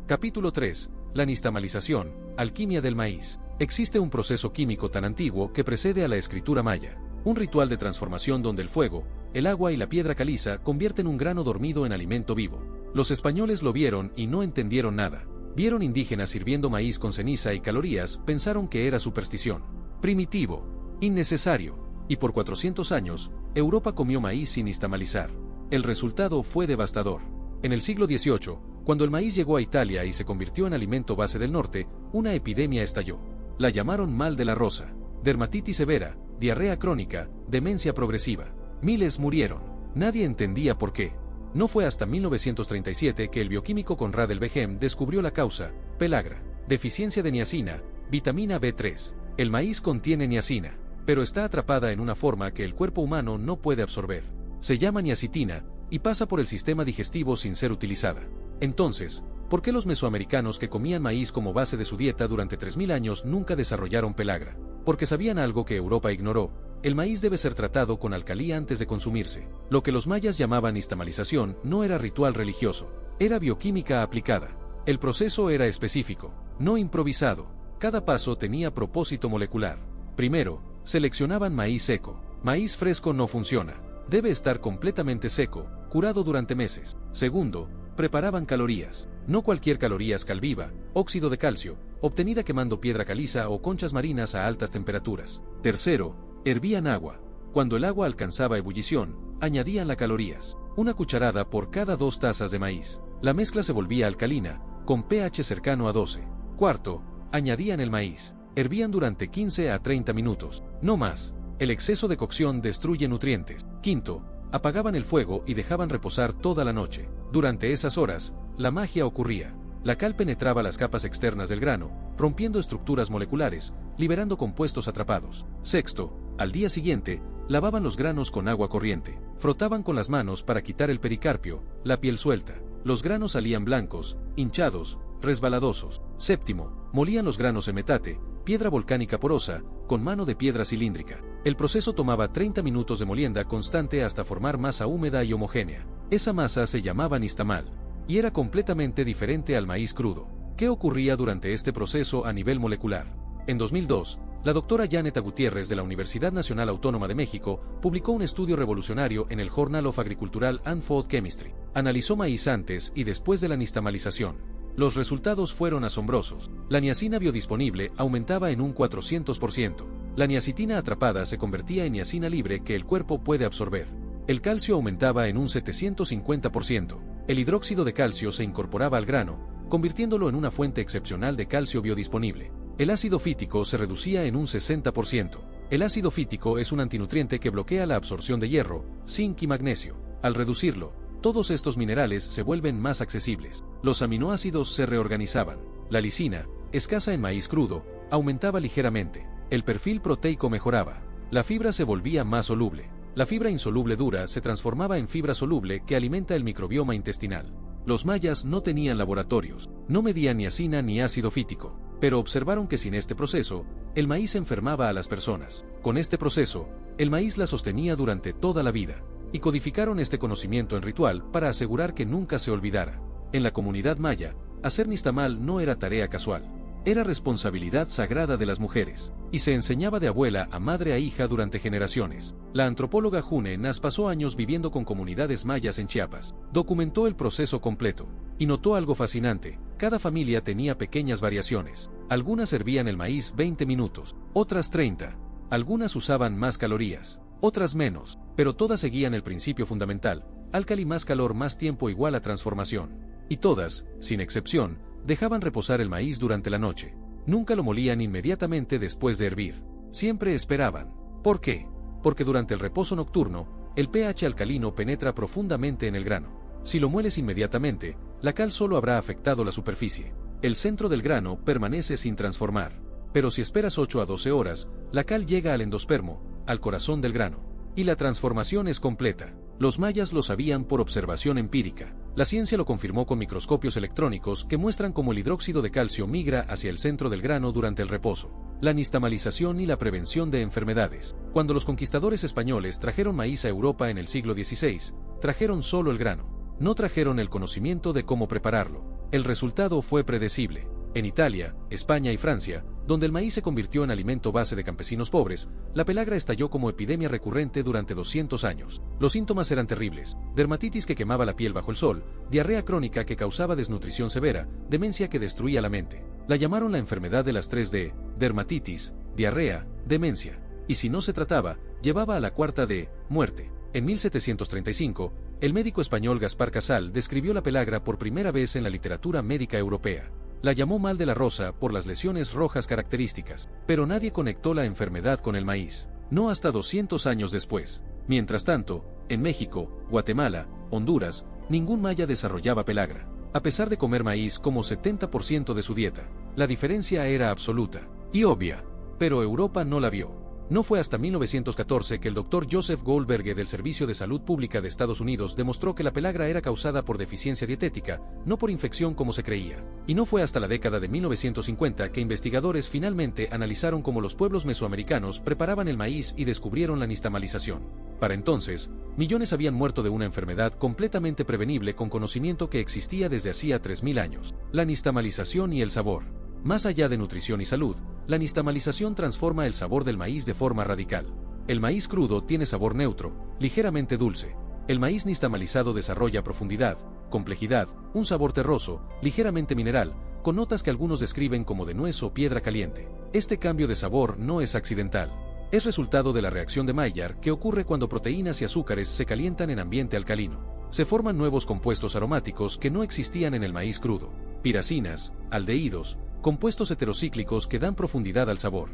Capítulo 3. La nixtamalización, alquimia del maíz. Existe un proceso químico tan antiguo que precede a la escritura maya. Un ritual de transformación donde el fuego, el agua y la piedra caliza convierten un grano dormido en alimento vivo. Los españoles lo vieron y no entendieron nada. Vieron indígenas sirviendo maíz con ceniza y calorías, pensaron que era superstición. Primitivo. Innecesario. Y por 400 años, Europa comió maíz sin nixtamalizar. El resultado fue devastador. En el siglo XVIII, cuando el maíz llegó a Italia y se convirtió en alimento base del norte, una epidemia estalló. La llamaron mal de la rosa. Dermatitis severa, diarrea crónica, demencia progresiva. Miles murieron. Nadie entendía por qué. No fue hasta 1937 que el bioquímico Conrad del Behem descubrió la causa: pelagra, deficiencia de niacina, vitamina B3. El maíz contiene niacina, pero está atrapada en una forma que el cuerpo humano no puede absorber. Se llama niacitina, y pasa por el sistema digestivo sin ser utilizada. Entonces, ¿por qué los mesoamericanos que comían maíz como base de su dieta durante 3000 años nunca desarrollaron pelagra? Porque sabían algo que Europa ignoró: el maíz debe ser tratado con alcalí antes de consumirse. Lo que los mayas llamaban nixtamalización no era ritual religioso, era bioquímica aplicada. El proceso era específico, no improvisado. Cada paso tenía propósito molecular. Primero, seleccionaban maíz seco. Maíz fresco no funciona. Debe estar completamente seco, curado durante meses. Segundo, preparaban calorías. No cualquier calorías: calviva, óxido de calcio, obtenida quemando piedra caliza o conchas marinas a altas temperaturas. Tercero, hervían agua. Cuando el agua alcanzaba ebullición, añadían las calorías. Una cucharada por cada 2 tazas de maíz. La mezcla se volvía alcalina, con pH cercano a 12. Cuarto, añadían el maíz. Hervían durante 15 a 30 minutos. No más. El exceso de cocción destruye nutrientes. Quinto, apagaban el fuego y dejaban reposar toda la noche. Durante esas horas, la magia ocurría. La cal penetraba las capas externas del grano, rompiendo estructuras moleculares, liberando compuestos atrapados. Sexto, al día siguiente, lavaban los granos con agua corriente. Frotaban con las manos para quitar el pericarpio, la piel suelta. Los granos salían blancos, hinchados, resbaladosos. Séptimo, molían los granos en metate, piedra volcánica porosa, con mano de piedra cilíndrica. El proceso tomaba 30 minutos de molienda constante hasta formar masa húmeda y homogénea. Esa masa se llamaba nixtamal, y era completamente diferente al maíz crudo. ¿Qué ocurría durante este proceso a nivel molecular? En 2002, la doctora Janeta Gutiérrez de la Universidad Nacional Autónoma de México publicó un estudio revolucionario en el Journal of Agricultural and Food Chemistry. Analizó maíz antes y después de la nixtamalización. Los resultados fueron asombrosos. La niacina biodisponible aumentaba en un 400%. La niacitina atrapada se convertía en niacina libre que el cuerpo puede absorber. El calcio aumentaba en un 750%. El hidróxido de calcio se incorporaba al grano, convirtiéndolo en una fuente excepcional de calcio biodisponible. El ácido fítico se reducía en un 60%. El ácido fítico es un antinutriente que bloquea la absorción de hierro, zinc y magnesio. Al reducirlo, todos estos minerales se vuelven más accesibles. Los aminoácidos se reorganizaban. La lisina, escasa en maíz crudo, aumentaba ligeramente. El perfil proteico mejoraba. La fibra se volvía más soluble. La fibra insoluble dura se transformaba en fibra soluble que alimenta el microbioma intestinal. Los mayas no tenían laboratorios, no medían niacina ni ácido fítico, pero observaron que sin este proceso, el maíz enfermaba a las personas. Con este proceso, el maíz la sostenía durante toda la vida, y codificaron este conocimiento en ritual para asegurar que nunca se olvidara. En la comunidad maya, hacer nixtamal no era tarea casual. Era responsabilidad sagrada de las mujeres, y se enseñaba de abuela a madre a hija durante generaciones. La antropóloga June Nas pasó años viviendo con comunidades mayas en Chiapas. Documentó el proceso completo, y notó algo fascinante: cada familia tenía pequeñas variaciones. Algunas servían el maíz 20 minutos, otras 30. Algunas usaban más calorías, otras menos, pero todas seguían el principio fundamental: álcali más calor más tiempo igual a transformación. Y todas, sin excepción, dejaban reposar el maíz durante la noche. Nunca lo molían inmediatamente después de hervir. Siempre esperaban. ¿Por qué? Porque durante el reposo nocturno, El pH alcalino penetra profundamente en el grano. Si lo mueles inmediatamente, la cal solo habrá afectado la superficie. El centro del grano permanece sin transformar. Pero si esperas 8 a 12 horas, la cal llega al endospermo, al corazón del grano. Y la transformación es completa. Los mayas lo sabían por observación empírica. La ciencia lo confirmó con microscopios electrónicos que muestran cómo el hidróxido de calcio migra hacia el centro del grano durante el reposo. La nixtamalización y la prevención de enfermedades. Cuando los conquistadores españoles trajeron maíz a Europa en el siglo XVI, trajeron solo el grano. No trajeron el conocimiento de cómo prepararlo. El resultado fue predecible. En Italia, España y Francia, donde el maíz se convirtió en alimento base de campesinos pobres, la pelagra estalló como epidemia recurrente durante 200 años. Los síntomas eran terribles: dermatitis que quemaba la piel bajo el sol, diarrea crónica que causaba desnutrición severa, demencia que destruía la mente. La llamaron la enfermedad de las 3D: dermatitis, diarrea, demencia. Y si no se trataba, llevaba a la cuarta D, muerte. En 1735, el médico español Gaspar Casal describió la pelagra por primera vez en la literatura médica europea. La llamó mal de la rosa por las lesiones rojas características, pero nadie conectó la enfermedad con el maíz. No hasta 200 años después. Mientras tanto, en México, Guatemala, Honduras, ningún maya desarrollaba pelagra, a pesar de comer maíz como 70% de su dieta. La diferencia era absoluta y obvia, pero Europa no la vio. No fue hasta 1914 que el Dr. Joseph Goldberg del Servicio de Salud Pública de Estados Unidos demostró que la pelagra era causada por deficiencia dietética, no por infección como se creía. Y no fue hasta la década de 1950 que investigadores finalmente analizaron cómo los pueblos mesoamericanos preparaban el maíz y descubrieron la nixtamalización. Para entonces, millones habían muerto de una enfermedad completamente prevenible con conocimiento que existía desde hacía 3000 años: la nixtamalización y el sabor. Más allá de nutrición y salud, la nixtamalización transforma el sabor del maíz de forma radical. El maíz crudo tiene sabor neutro, ligeramente dulce. El maíz nixtamalizado desarrolla profundidad, complejidad, un sabor terroso, ligeramente mineral, con notas que algunos describen como de nuez o piedra caliente. Este cambio de sabor no es accidental. Es resultado de la reacción de Maillard que ocurre cuando proteínas y azúcares se calientan en ambiente alcalino. Se forman nuevos compuestos aromáticos que no existían en el maíz crudo: piracinas, aldehídos, compuestos heterocíclicos que dan profundidad al sabor.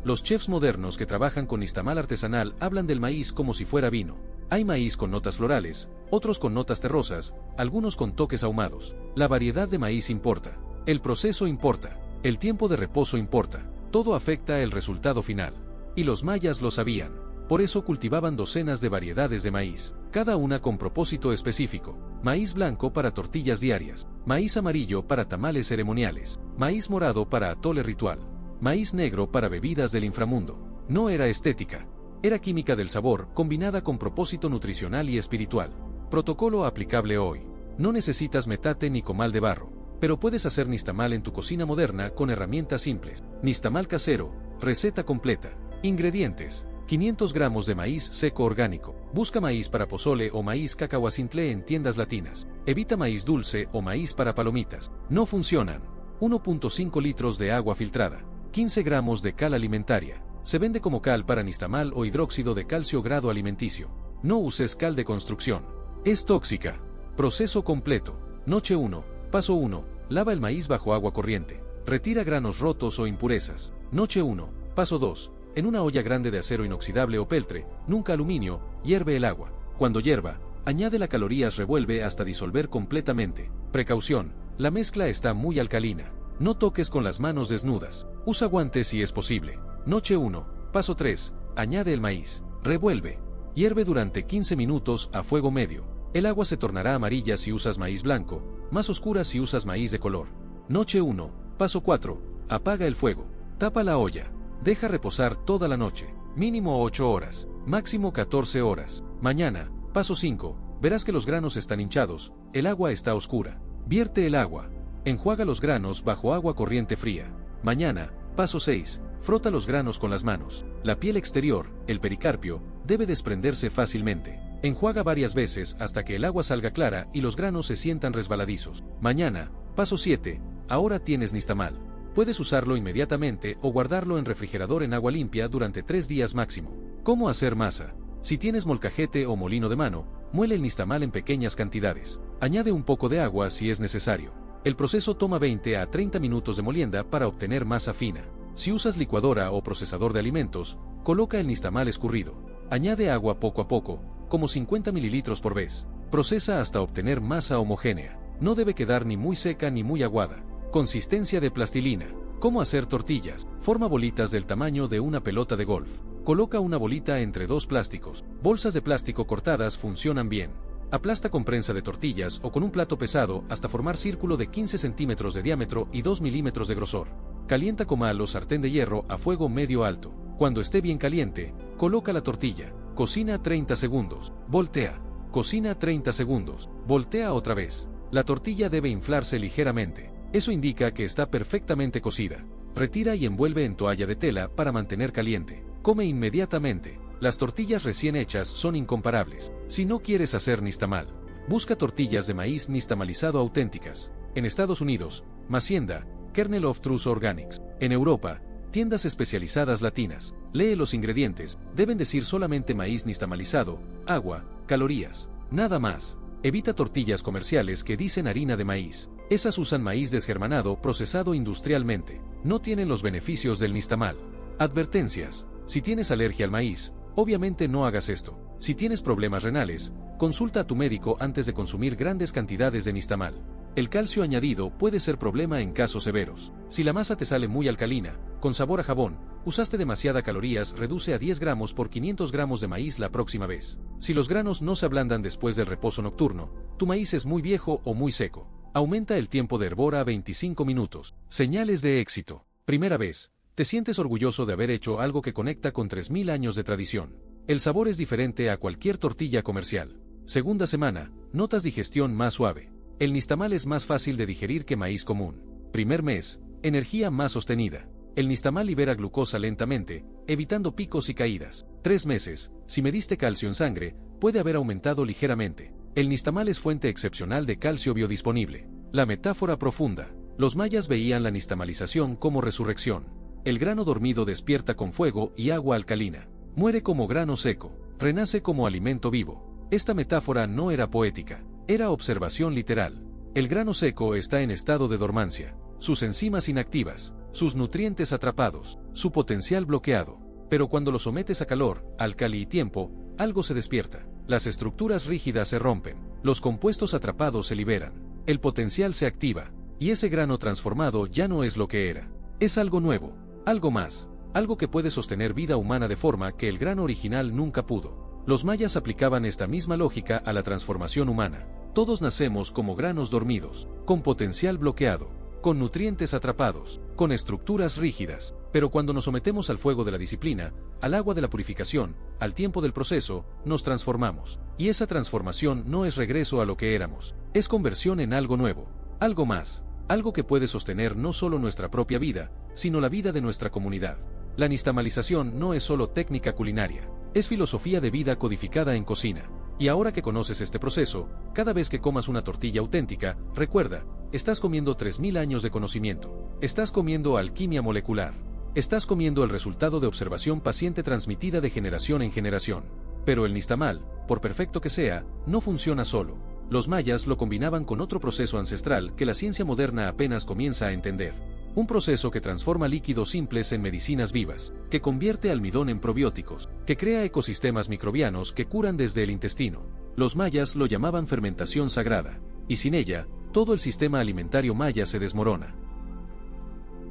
Los chefs modernos que trabajan con nixtamal artesanal hablan del maíz como si fuera vino. Hay maíz con notas florales, otros con notas terrosas, algunos con toques ahumados. La variedad de maíz importa. El proceso importa. El tiempo de reposo importa. Todo afecta el resultado final. Y los mayas lo sabían. Por eso cultivaban docenas de variedades de maíz, cada una con propósito específico. Maíz blanco para tortillas diarias, maíz amarillo para tamales ceremoniales, maíz morado para atole ritual, maíz negro para bebidas del inframundo. No era estética, era química del sabor combinada con propósito nutricional y espiritual. Protocolo aplicable hoy. No necesitas metate ni comal de barro, pero puedes hacer nixtamal en tu cocina moderna con herramientas simples. Nixtamal casero, receta completa. Ingredientes: 500 gramos de maíz seco orgánico. Busca maíz para pozole o maíz cacahuacintle en tiendas latinas. Evita maíz dulce o maíz para palomitas. No funcionan. 1.5 litros de agua filtrada. 15 gramos de cal alimentaria. Se vende como cal para nixtamal o hidróxido de calcio grado alimenticio. No uses cal de construcción. Es tóxica. Proceso completo. Noche 1. Paso 1. Lava el maíz bajo agua corriente. Retira granos rotos o impurezas. Noche 1. Paso 2. En una olla grande de acero inoxidable o peltre, nunca aluminio, hierve el agua. Cuando hierva, añade calorías, revuelve hasta disolver completamente. Precaución: la mezcla está muy alcalina. No toques con las manos desnudas. Usa guantes si es posible. Noche 1. Paso 3. Añade el maíz. Revuelve. Hierve durante 15 minutos a fuego medio. El agua se tornará amarilla si usas maíz blanco, más oscura si usas maíz de color. Noche 1. Paso 4. Apaga el fuego. Tapa la olla. Deja reposar toda la noche. Mínimo 8 horas. Máximo 14 horas. Mañana, paso 5. Verás que los granos están hinchados. El agua está oscura. Vierte el agua. Enjuaga los granos bajo agua corriente fría. Mañana, paso 6. Frota los granos con las manos. La piel exterior, el pericarpio, debe desprenderse fácilmente. Enjuaga varias veces hasta que el agua salga clara y los granos se sientan resbaladizos. Mañana, paso 7. Ahora tienes nixtamal. Puedes usarlo inmediatamente o guardarlo en refrigerador en agua limpia durante 3 días máximo. ¿Cómo hacer masa? Si tienes molcajete o molino de mano, muele el nixtamal en pequeñas cantidades. Añade un poco de agua si es necesario. El proceso toma 20 a 30 minutos de molienda para obtener masa fina. Si usas licuadora o procesador de alimentos, coloca el nixtamal escurrido. Añade agua poco a poco, como 50 mililitros por vez. Procesa hasta obtener masa homogénea. No debe quedar ni muy seca ni muy aguada. Consistencia de plastilina. ¿Cómo hacer tortillas? Forma bolitas del tamaño de una pelota de golf. Coloca una bolita entre dos plásticos. Bolsas de plástico cortadas funcionan bien. Aplasta con prensa de tortillas o con un plato pesado hasta formar círculo de 15 centímetros de diámetro y 2 milímetros de grosor. Calienta comal o sartén de hierro a fuego medio alto. Cuando esté bien caliente, coloca la tortilla. Cocina 30 segundos. Voltea. Cocina 30 segundos. Voltea otra vez. La tortilla debe inflarse ligeramente. Eso indica que está perfectamente cocida. Retira y envuelve en toalla de tela para mantener caliente. Come inmediatamente. Las tortillas recién hechas son incomparables. Si no quieres hacer nixtamal, busca tortillas de maíz nixtamalizado auténticas. En Estados Unidos, Hacienda, Kernel of Truth Organics. En Europa, tiendas especializadas latinas. Lee los ingredientes, deben decir solamente maíz nixtamalizado, agua, calorías. Nada más. Evita tortillas comerciales que dicen harina de maíz. Esas usan maíz desgermanado procesado industrialmente. No tienen los beneficios del nixtamal. Advertencias. Si tienes alergia al maíz, obviamente no hagas esto. Si tienes problemas renales, consulta a tu médico antes de consumir grandes cantidades de nixtamal. El calcio añadido puede ser problema en casos severos. Si la masa te sale muy alcalina, con sabor a jabón, usaste demasiadas calorías, reduce a 10 gramos por 500 gramos de maíz la próxima vez. Si los granos no se ablandan después del reposo nocturno, tu maíz es muy viejo o muy seco. Aumenta el tiempo de hervor a 25 minutos. Señales de éxito. Primera vez. Te sientes orgulloso de haber hecho algo que conecta con 3000 años de tradición. El sabor es diferente a cualquier tortilla comercial. Segunda semana, notas digestión más suave. El nixtamal es más fácil de digerir que maíz común. Primer mes, energía más sostenida. El nixtamal libera glucosa lentamente, evitando picos y caídas. 3 meses, si mediste calcio en sangre, puede haber aumentado ligeramente. El nixtamal es fuente excepcional de calcio biodisponible. La metáfora profunda. Los mayas veían la nixtamalización como resurrección. El grano dormido despierta con fuego y agua alcalina. Muere como grano seco. Renace como alimento vivo. Esta metáfora no era poética. Era observación literal. El grano seco está en estado de dormancia. Sus enzimas inactivas. Sus nutrientes atrapados. Su potencial bloqueado. Pero cuando lo sometes a calor, álcali y tiempo, algo se despierta. Las estructuras rígidas se rompen. Los compuestos atrapados se liberan. El potencial se activa. Y ese grano transformado ya no es lo que era. Es algo nuevo. Algo más, algo que puede sostener vida humana de forma que el grano original nunca pudo. Los mayas aplicaban esta misma lógica a la transformación humana. Todos nacemos como granos dormidos, con potencial bloqueado, con nutrientes atrapados, con estructuras rígidas, pero cuando nos sometemos al fuego de la disciplina, al agua de la purificación, al tiempo del proceso, nos transformamos. Y esa transformación no es regreso a lo que éramos, es conversión en algo nuevo, algo más. Algo que puede sostener no solo nuestra propia vida, sino la vida de nuestra comunidad. La nixtamalización no es solo técnica culinaria, es filosofía de vida codificada en cocina. Y ahora que conoces este proceso, cada vez que comas una tortilla auténtica, recuerda, estás comiendo 3000 años de conocimiento. Estás comiendo alquimia molecular. Estás comiendo el resultado de observación paciente transmitida de generación en generación. Pero el nixtamal, por perfecto que sea, no funciona solo. Los mayas lo combinaban con otro proceso ancestral que la ciencia moderna apenas comienza a entender. Un proceso que transforma líquidos simples en medicinas vivas, que convierte almidón en probióticos, que crea ecosistemas microbianos que curan desde el intestino. Los mayas lo llamaban fermentación sagrada, y sin ella, todo el sistema alimentario maya se desmorona.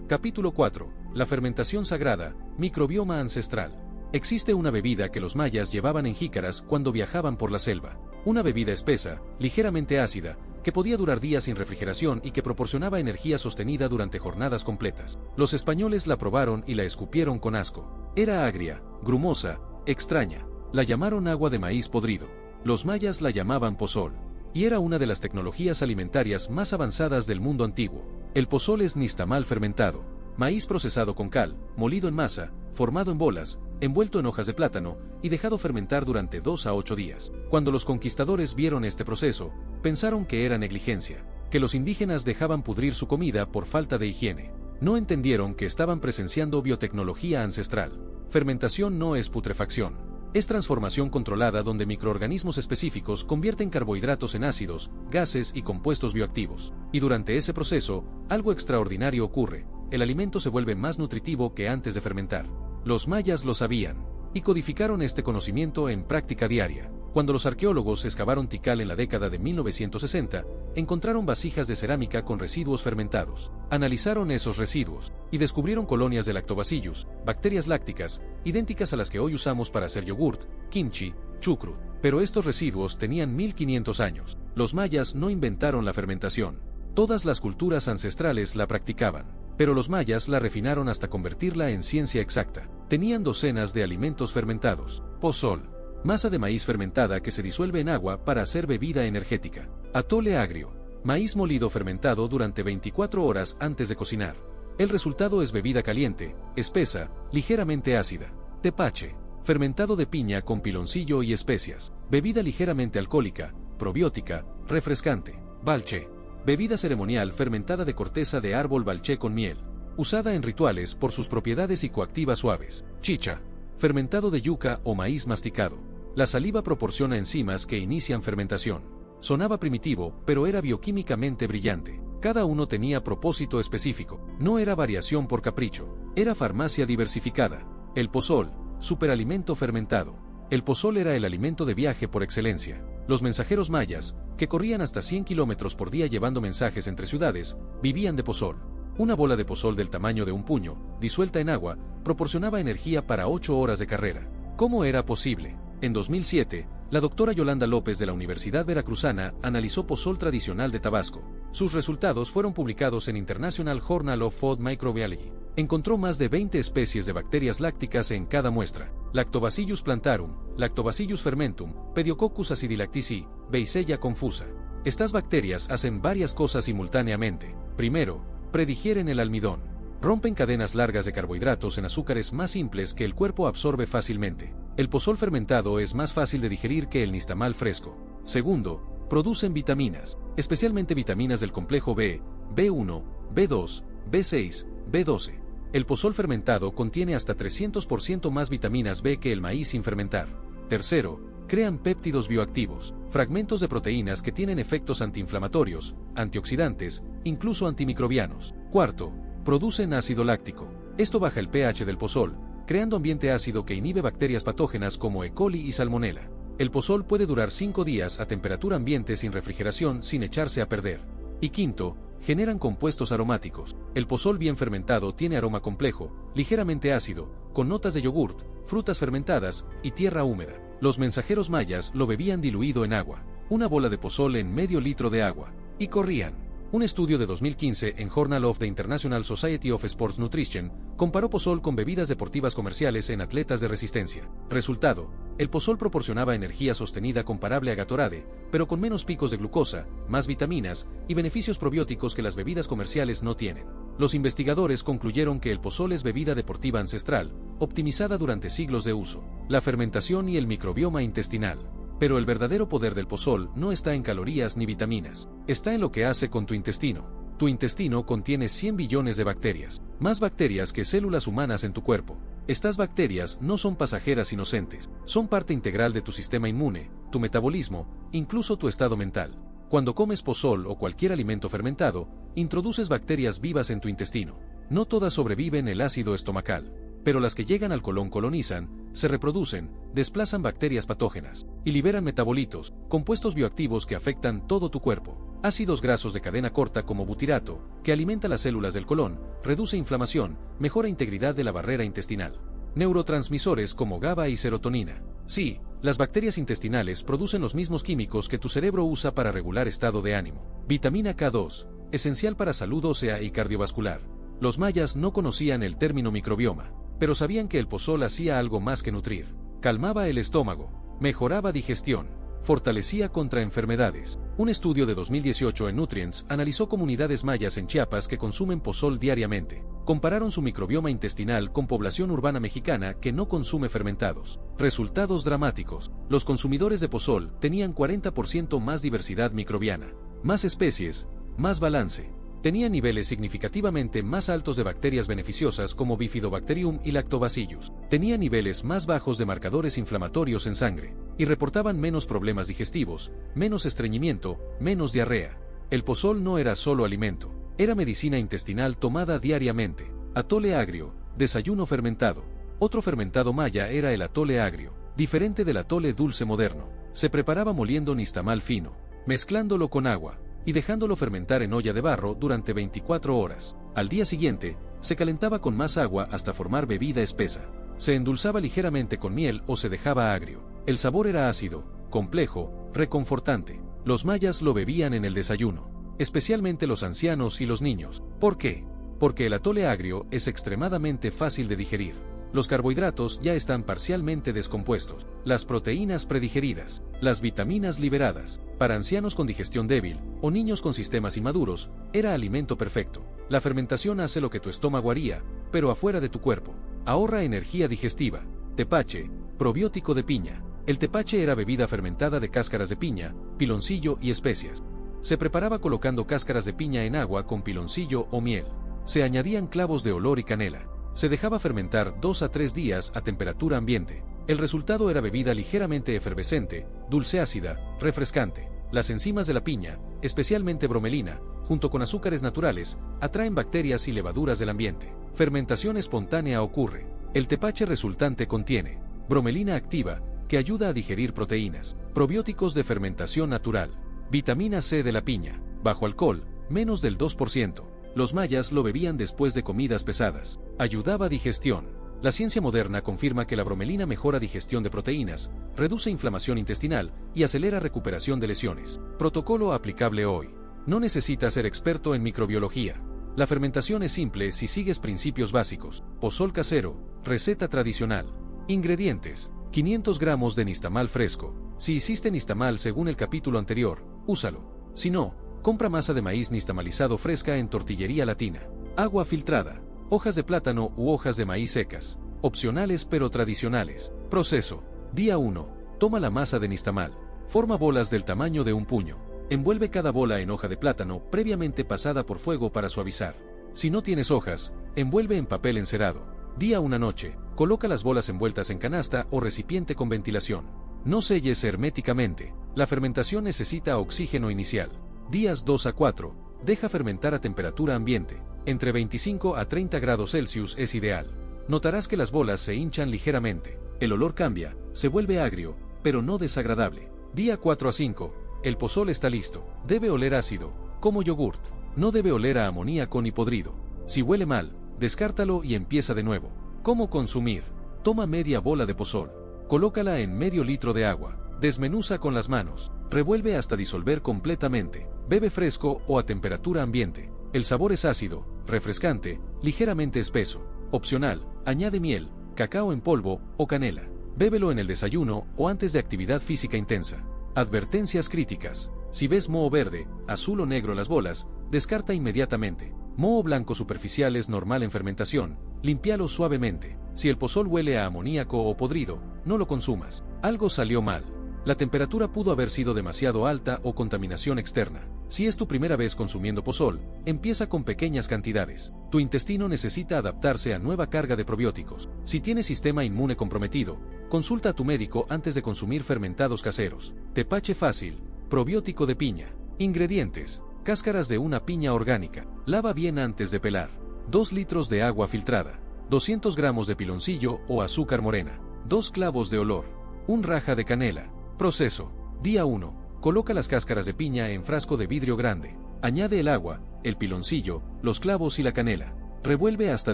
Capítulo 4. La fermentación sagrada, microbioma ancestral. Existe una bebida que los mayas llevaban en jícaras cuando viajaban por la selva. Una bebida espesa, ligeramente ácida, que podía durar días sin refrigeración y que proporcionaba energía sostenida durante jornadas completas. Los españoles la probaron y la escupieron con asco. Era agria, grumosa, extraña. La llamaron agua de maíz podrido. Los mayas la llamaban pozol. Y era una de las tecnologías alimentarias más avanzadas del mundo antiguo. El pozol es nixtamal fermentado. Maíz procesado con cal, molido en masa, formado en bolas, envuelto en hojas de plátano y dejado fermentar durante 2 a 8 días. Cuando los conquistadores vieron este proceso, pensaron que era negligencia, que los indígenas dejaban pudrir su comida por falta de higiene. No entendieron que estaban presenciando biotecnología ancestral. Fermentación no es putrefacción. Es transformación controlada donde microorganismos específicos convierten carbohidratos en ácidos, gases y compuestos bioactivos. Y durante ese proceso, algo extraordinario ocurre. El alimento se vuelve más nutritivo que antes de fermentar. Los mayas lo sabían, y codificaron este conocimiento en práctica diaria. Cuando los arqueólogos excavaron Tikal en la década de 1960, encontraron vasijas de cerámica con residuos fermentados. Analizaron esos residuos y descubrieron colonias de Lactobacillus, bacterias lácticas, idénticas a las que hoy usamos para hacer yogurt, kimchi, chucrut. Pero estos residuos tenían 1500 años. Los mayas no inventaron la fermentación. Todas las culturas ancestrales la practicaban, pero los mayas la refinaron hasta convertirla en ciencia exacta. Tenían docenas de alimentos fermentados: pozol, masa de maíz fermentada que se disuelve en agua para hacer bebida energética; atole agrio, maíz molido fermentado durante 24 horas antes de cocinar. El resultado es bebida caliente, espesa, ligeramente ácida; tepache, fermentado de piña con piloncillo y especias, bebida ligeramente alcohólica, probiótica, refrescante; balché, bebida ceremonial fermentada de corteza de árbol balché con miel, usada en rituales por sus propiedades psicoactivas suaves; chicha, fermentado de yuca o maíz masticado. La saliva proporciona enzimas que inician fermentación. Sonaba primitivo, pero era bioquímicamente brillante. Cada uno tenía propósito específico. No era variación por capricho. Era farmacia diversificada. El pozol, superalimento fermentado. El pozol era el alimento de viaje por excelencia. Los mensajeros mayas, que corrían hasta 100 kilómetros por día llevando mensajes entre ciudades, vivían de pozol. Una bola de pozol del tamaño de un puño, disuelta en agua, proporcionaba energía para 8 horas de carrera. ¿Cómo era posible? En 2007, la doctora Yolanda López de la Universidad Veracruzana analizó pozol tradicional de Tabasco. Sus resultados fueron publicados en International Journal of Food Microbiology. Encontró más de 20 especies de bacterias lácticas en cada muestra: Lactobacillus plantarum, Lactobacillus fermentum, Pediococcus acidilactici, Beisella confusa. Estas bacterias hacen varias cosas simultáneamente. Primero, predigieren el almidón. Rompen cadenas largas de carbohidratos en azúcares más simples que el cuerpo absorbe fácilmente. El pozol fermentado es más fácil de digerir que el nixtamal fresco. Segundo, producen vitaminas, especialmente vitaminas del complejo B, B1, B2, B6, B12. El pozol fermentado contiene hasta 300% más vitaminas B que el maíz sin fermentar. Tercero, crean péptidos bioactivos, fragmentos de proteínas que tienen efectos antiinflamatorios, antioxidantes, incluso antimicrobianos. Cuarto, producen ácido láctico. Esto baja el pH del pozol, creando ambiente ácido que inhibe bacterias patógenas como E. coli y Salmonella. El pozol puede durar 5 días a temperatura ambiente sin refrigeración sin echarse a perder. Y quinto, generan compuestos aromáticos. El pozol bien fermentado tiene aroma complejo, ligeramente ácido, con notas de yogurt, frutas fermentadas y tierra húmeda. Los mensajeros mayas lo bebían diluido en agua, una bola de pozol en medio litro de agua, y corrían. Un estudio de 2015 en Journal of the International Society of Sports Nutrition comparó pozol con bebidas deportivas comerciales en atletas de resistencia. Resultado: el pozol proporcionaba energía sostenida comparable a Gatorade, pero con menos picos de glucosa, más vitaminas y beneficios probióticos que las bebidas comerciales no tienen. Los investigadores concluyeron que el pozol es bebida deportiva ancestral, optimizada durante siglos de uso. La fermentación y el microbioma intestinal. Pero el verdadero poder del pozol no está en calorías ni vitaminas. Está en lo que hace con tu intestino. Tu intestino contiene 100 billones de bacterias, más bacterias que células humanas en tu cuerpo. Estas bacterias no son pasajeras inocentes, son parte integral de tu sistema inmune, tu metabolismo, incluso tu estado mental. Cuando comes pozol o cualquier alimento fermentado, introduces bacterias vivas en tu intestino. No todas sobreviven el ácido estomacal, pero las que llegan al colon colonizan, se reproducen, desplazan bacterias patógenas y liberan metabolitos, compuestos bioactivos que afectan todo tu cuerpo. Ácidos grasos de cadena corta como butirato, que alimenta las células del colon, reduce inflamación, mejora integridad de la barrera intestinal. Neurotransmisores como GABA y serotonina. Sí, las bacterias intestinales producen los mismos químicos que tu cerebro usa para regular estado de ánimo. Vitamina K2, esencial para salud ósea y cardiovascular. Los mayas no conocían el término microbioma, pero sabían que el pozol hacía algo más que nutrir. Calmaba el estómago, mejoraba digestión, fortalecía contra enfermedades. Un estudio de 2018 en Nutrients analizó comunidades mayas en Chiapas que consumen pozol diariamente. Compararon su microbioma intestinal con población urbana mexicana que no consume fermentados. Resultados dramáticos. Los consumidores de pozol tenían 40% más diversidad microbiana, más especies, más balance. Tenían niveles significativamente más altos de bacterias beneficiosas como Bifidobacterium y Lactobacillus. Tenían niveles más bajos de marcadores inflamatorios en sangre. Y reportaban menos problemas digestivos, menos estreñimiento, menos diarrea. El pozol no era solo alimento. Era medicina intestinal tomada diariamente. Atole agrio, desayuno fermentado. Otro fermentado maya era el atole agrio, diferente del atole dulce moderno. Se preparaba moliendo nixtamal fino, mezclándolo con agua, y dejándolo fermentar en olla de barro durante 24 horas. Al día siguiente, se calentaba con más agua hasta formar bebida espesa. Se endulzaba ligeramente con miel o se dejaba agrio. El sabor era ácido, complejo, reconfortante. Los mayas lo bebían en el desayuno, especialmente los ancianos y los niños. ¿Por qué? Porque el atole agrio es extremadamente fácil de digerir. Los carbohidratos ya están parcialmente descompuestos, las proteínas predigeridas, las vitaminas liberadas. Para ancianos con digestión débil o niños con sistemas inmaduros, era alimento perfecto. La fermentación hace lo que tu estómago haría, pero afuera de tu cuerpo. Ahorra energía digestiva. Tepache, probiótico de piña. El tepache era bebida fermentada de cáscaras de piña, piloncillo y especias. Se preparaba colocando cáscaras de piña en agua con piloncillo o miel. Se añadían clavos de olor y canela. Se dejaba fermentar 2 a 3 días a temperatura ambiente. El resultado era bebida ligeramente efervescente, dulce ácida, refrescante. Las enzimas de la piña, especialmente bromelina, junto con azúcares naturales, atraen bacterias y levaduras del ambiente. Fermentación espontánea ocurre. El tepache resultante contiene bromelina activa, que ayuda a digerir proteínas, probióticos de fermentación natural, vitamina C de la piña, bajo alcohol, menos del 2%. Los mayas lo bebían después de comidas pesadas. Ayudaba a digestión. La ciencia moderna confirma que la bromelina mejora digestión de proteínas, reduce inflamación intestinal y acelera recuperación de lesiones. Protocolo aplicable hoy. No necesitas ser experto en microbiología. La fermentación es simple si sigues principios básicos. Pozol casero, receta tradicional. Ingredientes: 500 gramos de nixtamal fresco. Si hiciste nixtamal según el capítulo anterior, úsalo. Si no, compra masa de maíz nixtamalizado fresca en Tortillería Latina. Agua filtrada. Hojas de plátano u hojas de maíz secas. Opcionales pero tradicionales. Proceso. Día 1. Toma la masa de nixtamal. Forma bolas del tamaño de un puño. Envuelve cada bola en hoja de plátano previamente pasada por fuego para suavizar. Si no tienes hojas, envuelve en papel encerado. Día 1 noche. Coloca las bolas envueltas en canasta o recipiente con ventilación. No selles herméticamente. La fermentación necesita oxígeno inicial. Días 2 a 4. Deja fermentar a temperatura ambiente. Entre 25 a 30 grados Celsius es ideal. Notarás que las bolas se hinchan ligeramente. El olor cambia, se vuelve agrio, pero no desagradable. Día 4 a 5. El pozol está listo. Debe oler ácido, como yogurt. No debe oler a amoníaco ni podrido. Si huele mal, descártalo y empieza de nuevo. ¿Cómo consumir? Toma media bola de pozol. Colócala en medio litro de agua. Desmenuza con las manos. Revuelve hasta disolver completamente. Bebe fresco o a temperatura ambiente. El sabor es ácido, refrescante, ligeramente espeso. Opcional, añade miel, cacao en polvo o canela. Bébelo en el desayuno o antes de actividad física intensa. Advertencias críticas. Si ves moho verde, azul o negro en las bolas, descarta inmediatamente. Moho blanco superficial es normal en fermentación, límpialo suavemente. Si el pozol huele a amoníaco o podrido, no lo consumas. Algo salió mal. La temperatura pudo haber sido demasiado alta o contaminación externa. Si es tu primera vez consumiendo pozol, empieza con pequeñas cantidades. Tu intestino necesita adaptarse a nueva carga de probióticos. Si tienes sistema inmune comprometido, consulta a tu médico antes de consumir fermentados caseros. Tepache fácil, probiótico de piña. Ingredientes: cáscaras de una piña orgánica. Lava bien antes de pelar. 2 litros de agua filtrada. 200 gramos de piloncillo o azúcar morena. 2 clavos de olor. 1 raja de canela. Proceso. Día 1. Coloca las cáscaras de piña en frasco de vidrio grande. Añade el agua, el piloncillo, los clavos y la canela. Revuelve hasta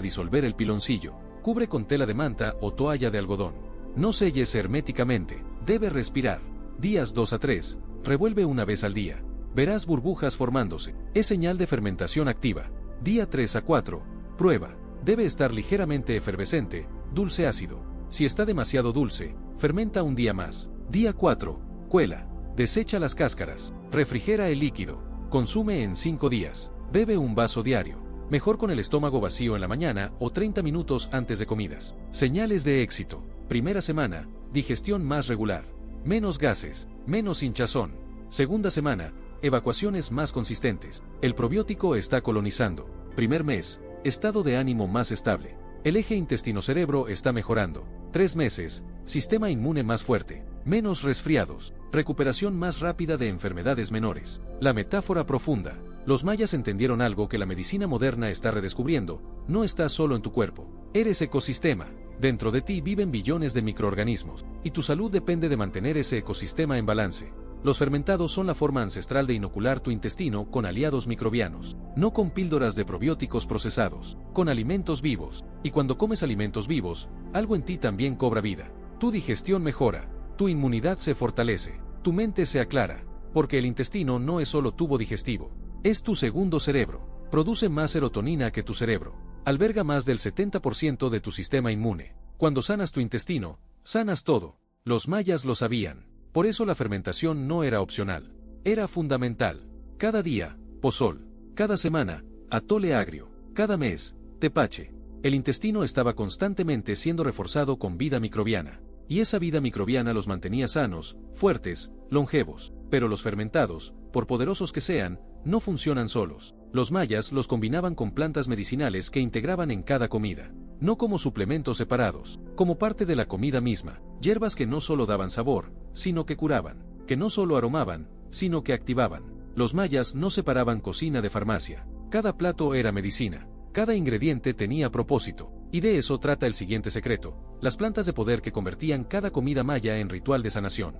disolver el piloncillo. Cubre con tela de manta o toalla de algodón. No selles herméticamente. Debe respirar. Días 2 a 3. Revuelve una vez al día. Verás burbujas formándose. Es señal de fermentación activa. Día 3 a 4. Prueba. Debe estar ligeramente efervescente, dulce ácido. Si está demasiado dulce, fermenta un día más. Día 4. Cuela. Desecha las cáscaras. Refrigera el líquido. Consume en 5 días. Bebe un vaso diario. Mejor con el estómago vacío en la mañana o 30 minutos antes de comidas. Señales de éxito. Primera semana, digestión más regular. Menos gases, menos hinchazón. Segunda semana, evacuaciones más consistentes. El probiótico está colonizando. Primer mes, estado de ánimo más estable. El eje intestino-cerebro está mejorando. 3 meses, sistema inmune más fuerte. Menos resfriados. Recuperación más rápida de enfermedades menores. La metáfora profunda. Los mayas entendieron algo que la medicina moderna está redescubriendo. No estás solo en tu cuerpo. Eres ecosistema. Dentro de ti viven billones de microorganismos, y tu salud depende de mantener ese ecosistema en balance. Los fermentados son la forma ancestral de inocular tu intestino con aliados microbianos, no con píldoras de probióticos procesados, con alimentos vivos. Y cuando comes alimentos vivos, algo en ti también cobra vida. Tu digestión mejora, tu inmunidad se fortalece, tu mente se aclara, porque el intestino no es solo tubo digestivo, es tu segundo cerebro. Produce más serotonina que tu cerebro. Alberga más del 70% de tu sistema inmune. Cuando sanas tu intestino, sanas todo. Los mayas lo sabían. Por eso la fermentación no era opcional. Era fundamental. Cada día, pozol. Cada semana, atole agrio. Cada mes, tepache. El intestino estaba constantemente siendo reforzado con vida microbiana. Y esa vida microbiana los mantenía sanos, fuertes, longevos. Pero los fermentados, por poderosos que sean, no funcionan solos. Los mayas los combinaban con plantas medicinales que integraban en cada comida. No como suplementos separados, como parte de la comida misma. Hierbas que no solo daban sabor, sino que curaban. Que no solo aromaban, sino que activaban. Los mayas no separaban cocina de farmacia. Cada plato era medicina. Cada ingrediente tenía propósito. Y de eso trata el siguiente secreto: las plantas de poder que convertían cada comida maya en ritual de sanación.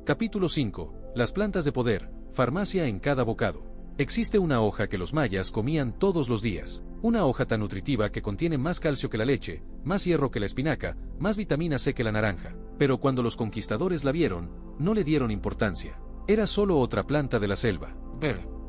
Capítulo 5. Las plantas de poder, farmacia en cada bocado. Existe una hoja que los mayas comían todos los días. Una hoja tan nutritiva que contiene más calcio que la leche, más hierro que la espinaca, más vitamina C que la naranja. Pero cuando los conquistadores la vieron, no le dieron importancia. Era solo otra planta de la selva.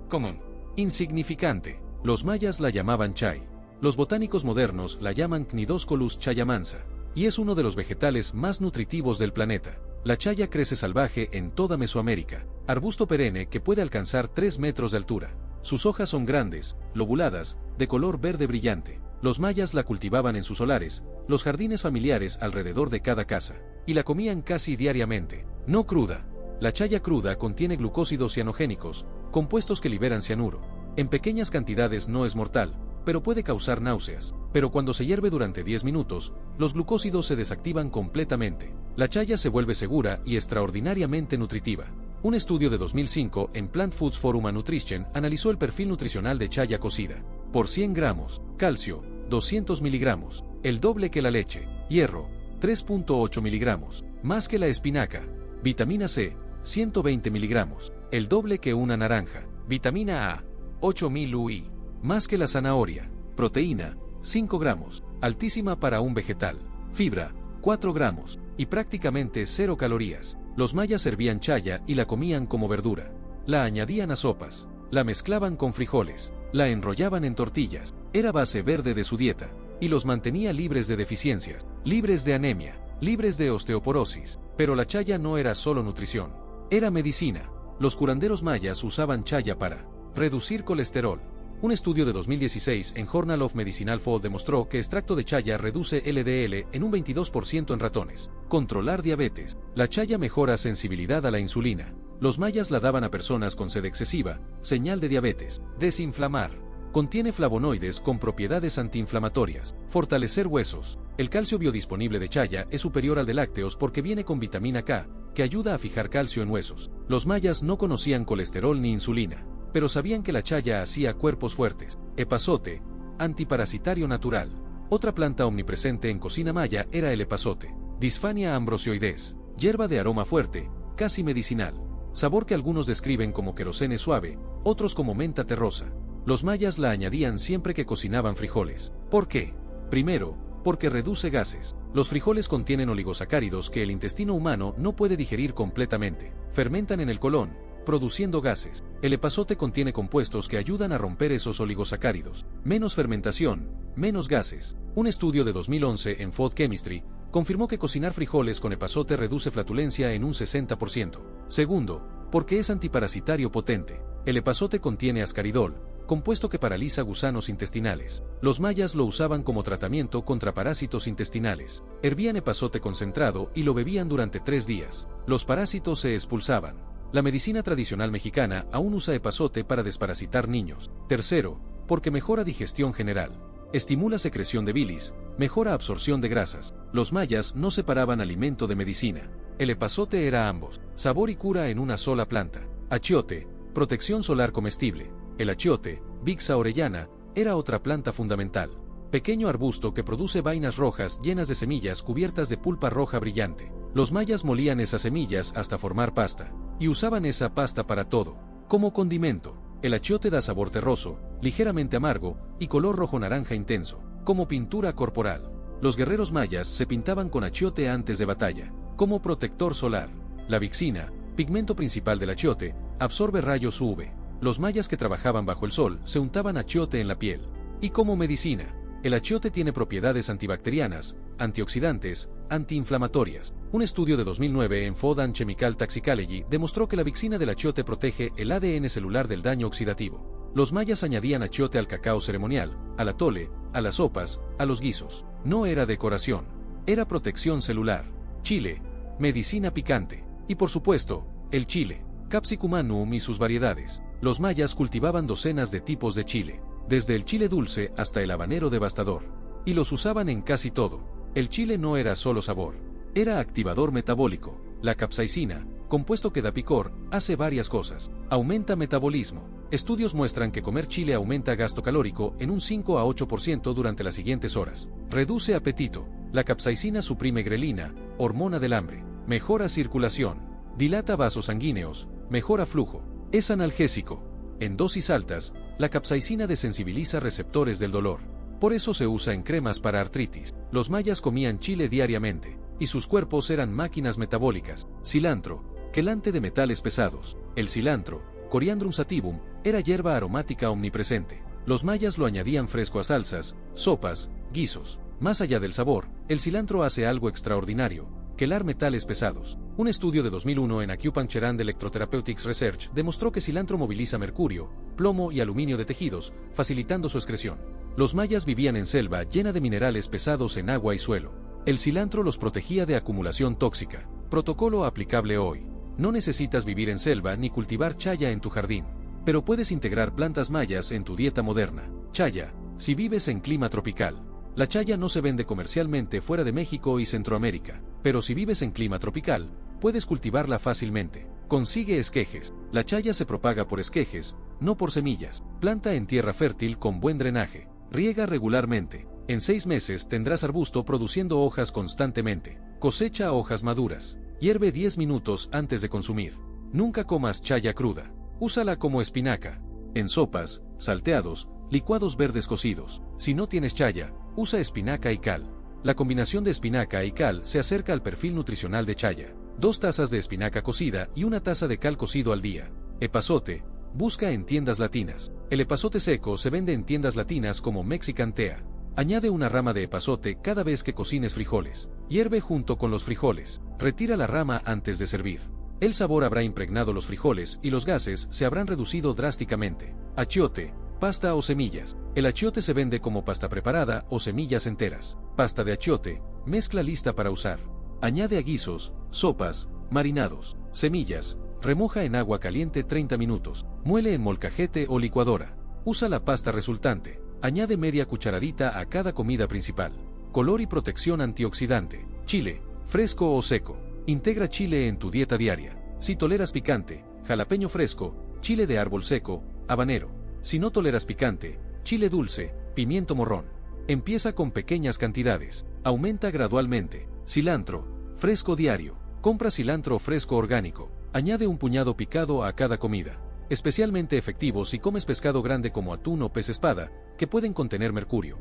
Común. Insignificante. Los mayas la llamaban chay. Los botánicos modernos la llaman Cnidoscolus chayamansa. Y es uno de los vegetales más nutritivos del planeta. La chaya crece salvaje en toda Mesoamérica, arbusto perenne que puede alcanzar 3 metros de altura. Sus hojas son grandes, lobuladas, de color verde brillante. Los mayas la cultivaban en sus solares, los jardines familiares alrededor de cada casa, y la comían casi diariamente. No cruda. La chaya cruda contiene glucósidos cianogénicos, compuestos que liberan cianuro. En pequeñas cantidades no es mortal, pero puede causar náuseas. Pero cuando se hierve durante 10 minutos, los glucósidos se desactivan completamente. La chaya se vuelve segura y extraordinariamente nutritiva. Un estudio de 2005 en Plant Foods for Human Nutrition analizó el perfil nutricional de chaya cocida. Por 100 gramos, calcio, 200 miligramos, el doble que la leche. Hierro, 3.8 miligramos, más que la espinaca. Vitamina C, 120 miligramos, el doble que una naranja. Vitamina A, 8000 UI, más que la zanahoria. Proteína, 5 gramos, altísima para un vegetal. Fibra, 4 gramos, y prácticamente 0 calorías. Los mayas servían chaya y la comían como verdura. La añadían a sopas, la mezclaban con frijoles, la enrollaban en tortillas. Era base verde de su dieta, y los mantenía libres de deficiencias, libres de anemia, libres de osteoporosis. Pero la chaya no era solo nutrición, era medicina. Los curanderos mayas usaban chaya para reducir colesterol. Un estudio de 2016 en Journal of Medicinal Food demostró que extracto de chaya reduce LDL en un 22% en ratones. Controlar diabetes. La chaya mejora sensibilidad a la insulina. Los mayas la daban a personas con sed excesiva, señal de diabetes. Desinflamar. Contiene flavonoides con propiedades antiinflamatorias. Fortalecer huesos. El calcio biodisponible de chaya es superior al de lácteos porque viene con vitamina K, que ayuda a fijar calcio en huesos. Los mayas no conocían colesterol ni insulina, pero sabían que la chaya hacía cuerpos fuertes. Epazote, antiparasitario natural. Otra planta omnipresente en cocina maya era el epazote. Disfania ambrosioides, hierba de aroma fuerte, casi medicinal. Sabor que algunos describen como querosene suave, otros como menta terrosa. Los mayas la añadían siempre que cocinaban frijoles. ¿Por qué? Primero, porque reduce gases. Los frijoles contienen oligosacáridos que el intestino humano no puede digerir completamente. Fermentan en el colon, produciendo gases. El epazote contiene compuestos que ayudan a romper esos oligosacáridos. Menos fermentación, menos gases. Un estudio de 2011 en Food Chemistry confirmó que cocinar frijoles con epazote reduce flatulencia en un 60%. Segundo, porque es antiparasitario potente. El epazote contiene ascaridol, compuesto que paraliza gusanos intestinales. Los mayas lo usaban como tratamiento contra parásitos intestinales. Hervían epazote concentrado y lo bebían durante 3 días. Los parásitos se expulsaban. La medicina tradicional mexicana aún usa epazote para desparasitar niños. Tercero, porque mejora digestión general. Estimula secreción de bilis, mejora absorción de grasas. Los mayas no separaban alimento de medicina. El epazote era ambos, sabor y cura en una sola planta. Achiote, protección solar comestible. El achiote, Vixa orellana, era otra planta fundamental. Pequeño arbusto que produce vainas rojas llenas de semillas cubiertas de pulpa roja brillante. Los mayas molían esas semillas hasta formar pasta, y usaban esa pasta para todo. Como condimento, el achiote da sabor terroso, ligeramente amargo, y color rojo-naranja intenso. Como pintura corporal, los guerreros mayas se pintaban con achiote antes de batalla. Como protector solar, la vixina, pigmento principal del achiote, absorbe rayos UV. Los mayas que trabajaban bajo el sol se untaban achiote en la piel. Y como medicina, el achiote tiene propiedades antibacterianas, antioxidantes, antiinflamatorias. Un estudio de 2009 en Food and Chemical Toxicology demostró que la vixina del achiote protege el ADN celular del daño oxidativo. Los mayas añadían achiote al cacao ceremonial, al atole, a las sopas, a los guisos. No era decoración, era protección celular. Chile, medicina picante. Y por supuesto, el chile, Capsicum annuum y sus variedades. Los mayas cultivaban docenas de tipos de chile, desde el chile dulce hasta el habanero devastador. Y los usaban en casi todo. El chile no era solo sabor, era activador metabólico. La capsaicina, compuesto que da picor, hace varias cosas. Aumenta metabolismo. Estudios muestran que comer chile aumenta gasto calórico en un 5 a 8% durante las siguientes horas. Reduce apetito. La capsaicina suprime grelina, hormona del hambre. Mejora circulación. Dilata vasos sanguíneos. Mejora flujo. Es analgésico. En dosis altas, la capsaicina desensibiliza receptores del dolor. Por eso se usa en cremas para artritis. Los mayas comían chile diariamente, y sus cuerpos eran máquinas metabólicas. Cilantro, quelante de metales pesados. El cilantro, Coriandrum sativum, era hierba aromática omnipresente. Los mayas lo añadían fresco a salsas, sopas, guisos. Más allá del sabor, el cilantro hace algo extraordinario: quelar metales pesados. Un estudio de 2001 en Acupuncture and Electrotherapeutics Research demostró que cilantro moviliza mercurio, plomo y aluminio de tejidos, facilitando su excreción. Los mayas vivían en selva llena de minerales pesados en agua y suelo. El cilantro los protegía de acumulación tóxica. Protocolo aplicable hoy. No necesitas vivir en selva ni cultivar chaya en tu jardín, pero puedes integrar plantas mayas en tu dieta moderna. Chaya, si vives en clima tropical. La chaya no se vende comercialmente fuera de México y Centroamérica, pero si vives en clima tropical, puedes cultivarla fácilmente. Consigue esquejes. La chaya se propaga por esquejes, no por semillas. Planta en tierra fértil con buen drenaje. Riega regularmente. En 6 meses tendrás arbusto produciendo hojas constantemente. Cosecha hojas maduras. Hierve 10 minutos antes de consumir. Nunca comas chaya cruda. Úsala como espinaca. En sopas, salteados, licuados verdes cocidos. Si no tienes chaya, usa espinaca y cal. La combinación de espinaca y cal se acerca al perfil nutricional de chaya. 2 tazas de espinaca cocida y 1 taza de cal cocido al día. Epazote. Busca en tiendas latinas. El epazote seco se vende en tiendas latinas como Mexican Tea. Añade una rama de epazote cada vez que cocines frijoles. Hierve junto con los frijoles. Retira la rama antes de servir. El sabor habrá impregnado los frijoles y los gases se habrán reducido drásticamente. Achiote, pasta o semillas. El achiote se vende como pasta preparada o semillas enteras. Pasta de achiote, mezcla lista para usar. Añade a guisos, sopas, marinados. Semillas, remoja en agua caliente 30 minutos. Muele en molcajete o licuadora. Usa la pasta resultante. Añade media cucharadita a cada comida principal. Color y protección antioxidante. Chile, fresco o seco. Integra chile en tu dieta diaria. Si toleras picante, jalapeño fresco, chile de árbol seco, habanero. Si no toleras picante, chile dulce, pimiento morrón. Empieza con pequeñas cantidades. Aumenta gradualmente. Cilantro, fresco diario. Compra cilantro fresco orgánico. Añade un puñado picado a cada comida. Especialmente efectivo si comes pescado grande como atún o pez espada, que pueden contener mercurio.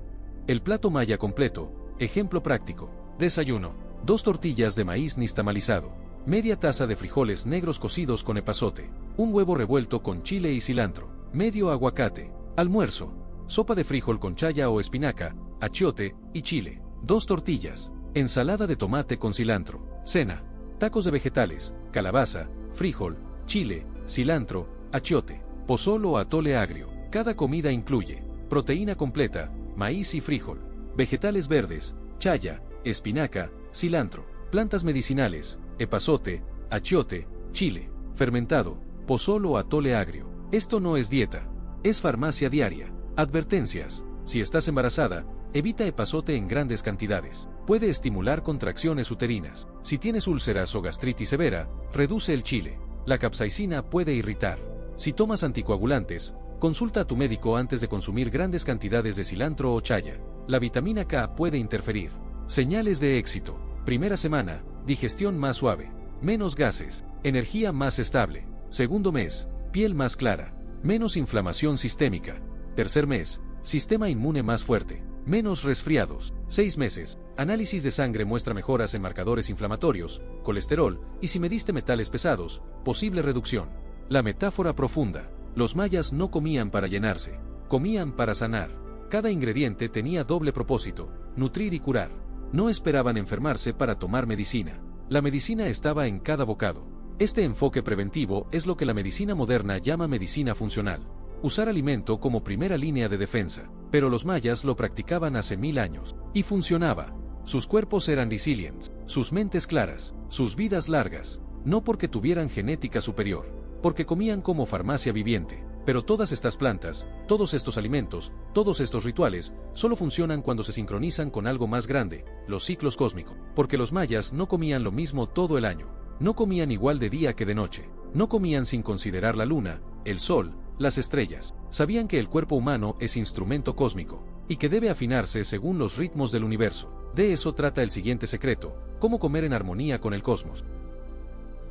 El plato maya completo, ejemplo práctico. Desayuno: 2 tortillas de maíz nixtamalizado, media taza de frijoles negros cocidos con epazote, un huevo revuelto con chile y cilantro, medio aguacate. Almuerzo: sopa de frijol con chaya o espinaca, achiote y chile, 2 tortillas, ensalada de tomate con cilantro. Cena: tacos de vegetales, calabaza, frijol, chile, cilantro, achiote, pozol o atole agrio. Cada comida incluye proteína completa, maíz y frijol, vegetales verdes, chaya, espinaca, cilantro, plantas medicinales, epazote, achiote, chile, fermentado, pozol o atole agrio. Esto no es dieta, es farmacia diaria. Advertencias: si estás embarazada, evita epazote en grandes cantidades. Puede estimular contracciones uterinas. Si tienes úlceras o gastritis severa, reduce el chile. La capsaicina puede irritar. Si tomas anticoagulantes, Consulta a tu médico antes de consumir grandes cantidades de cilantro o chaya. La vitamina K puede interferir. Señales de éxito. Primera semana, digestión más suave, menos gases, energía más estable. Segundo mes, piel más clara, menos inflamación sistémica. Tercer mes, sistema inmune más fuerte, menos resfriados. 6 meses, análisis de sangre muestra mejoras en marcadores inflamatorios, colesterol, y si mediste metales pesados, posible reducción. La metáfora profunda. Los mayas no comían para llenarse, comían para sanar. Cada ingrediente tenía doble propósito, nutrir y curar. No esperaban enfermarse para tomar medicina. La medicina estaba en cada bocado. Este enfoque preventivo es lo que la medicina moderna llama medicina funcional. Usar alimento como primera línea de defensa. Pero los mayas lo practicaban hace 1000 años. Y funcionaba. Sus cuerpos eran resilientes, sus mentes claras, sus vidas largas. No porque tuvieran genética superior, porque comían como farmacia viviente. Pero todas estas plantas, todos estos alimentos, todos estos rituales, solo funcionan cuando se sincronizan con algo más grande, los ciclos cósmicos. Porque los mayas no comían lo mismo todo el año. No comían igual de día que de noche. No comían sin considerar la luna, el sol, las estrellas. Sabían que el cuerpo humano es instrumento cósmico, y que debe afinarse según los ritmos del universo. De eso trata el siguiente secreto: cómo comer en armonía con el cosmos.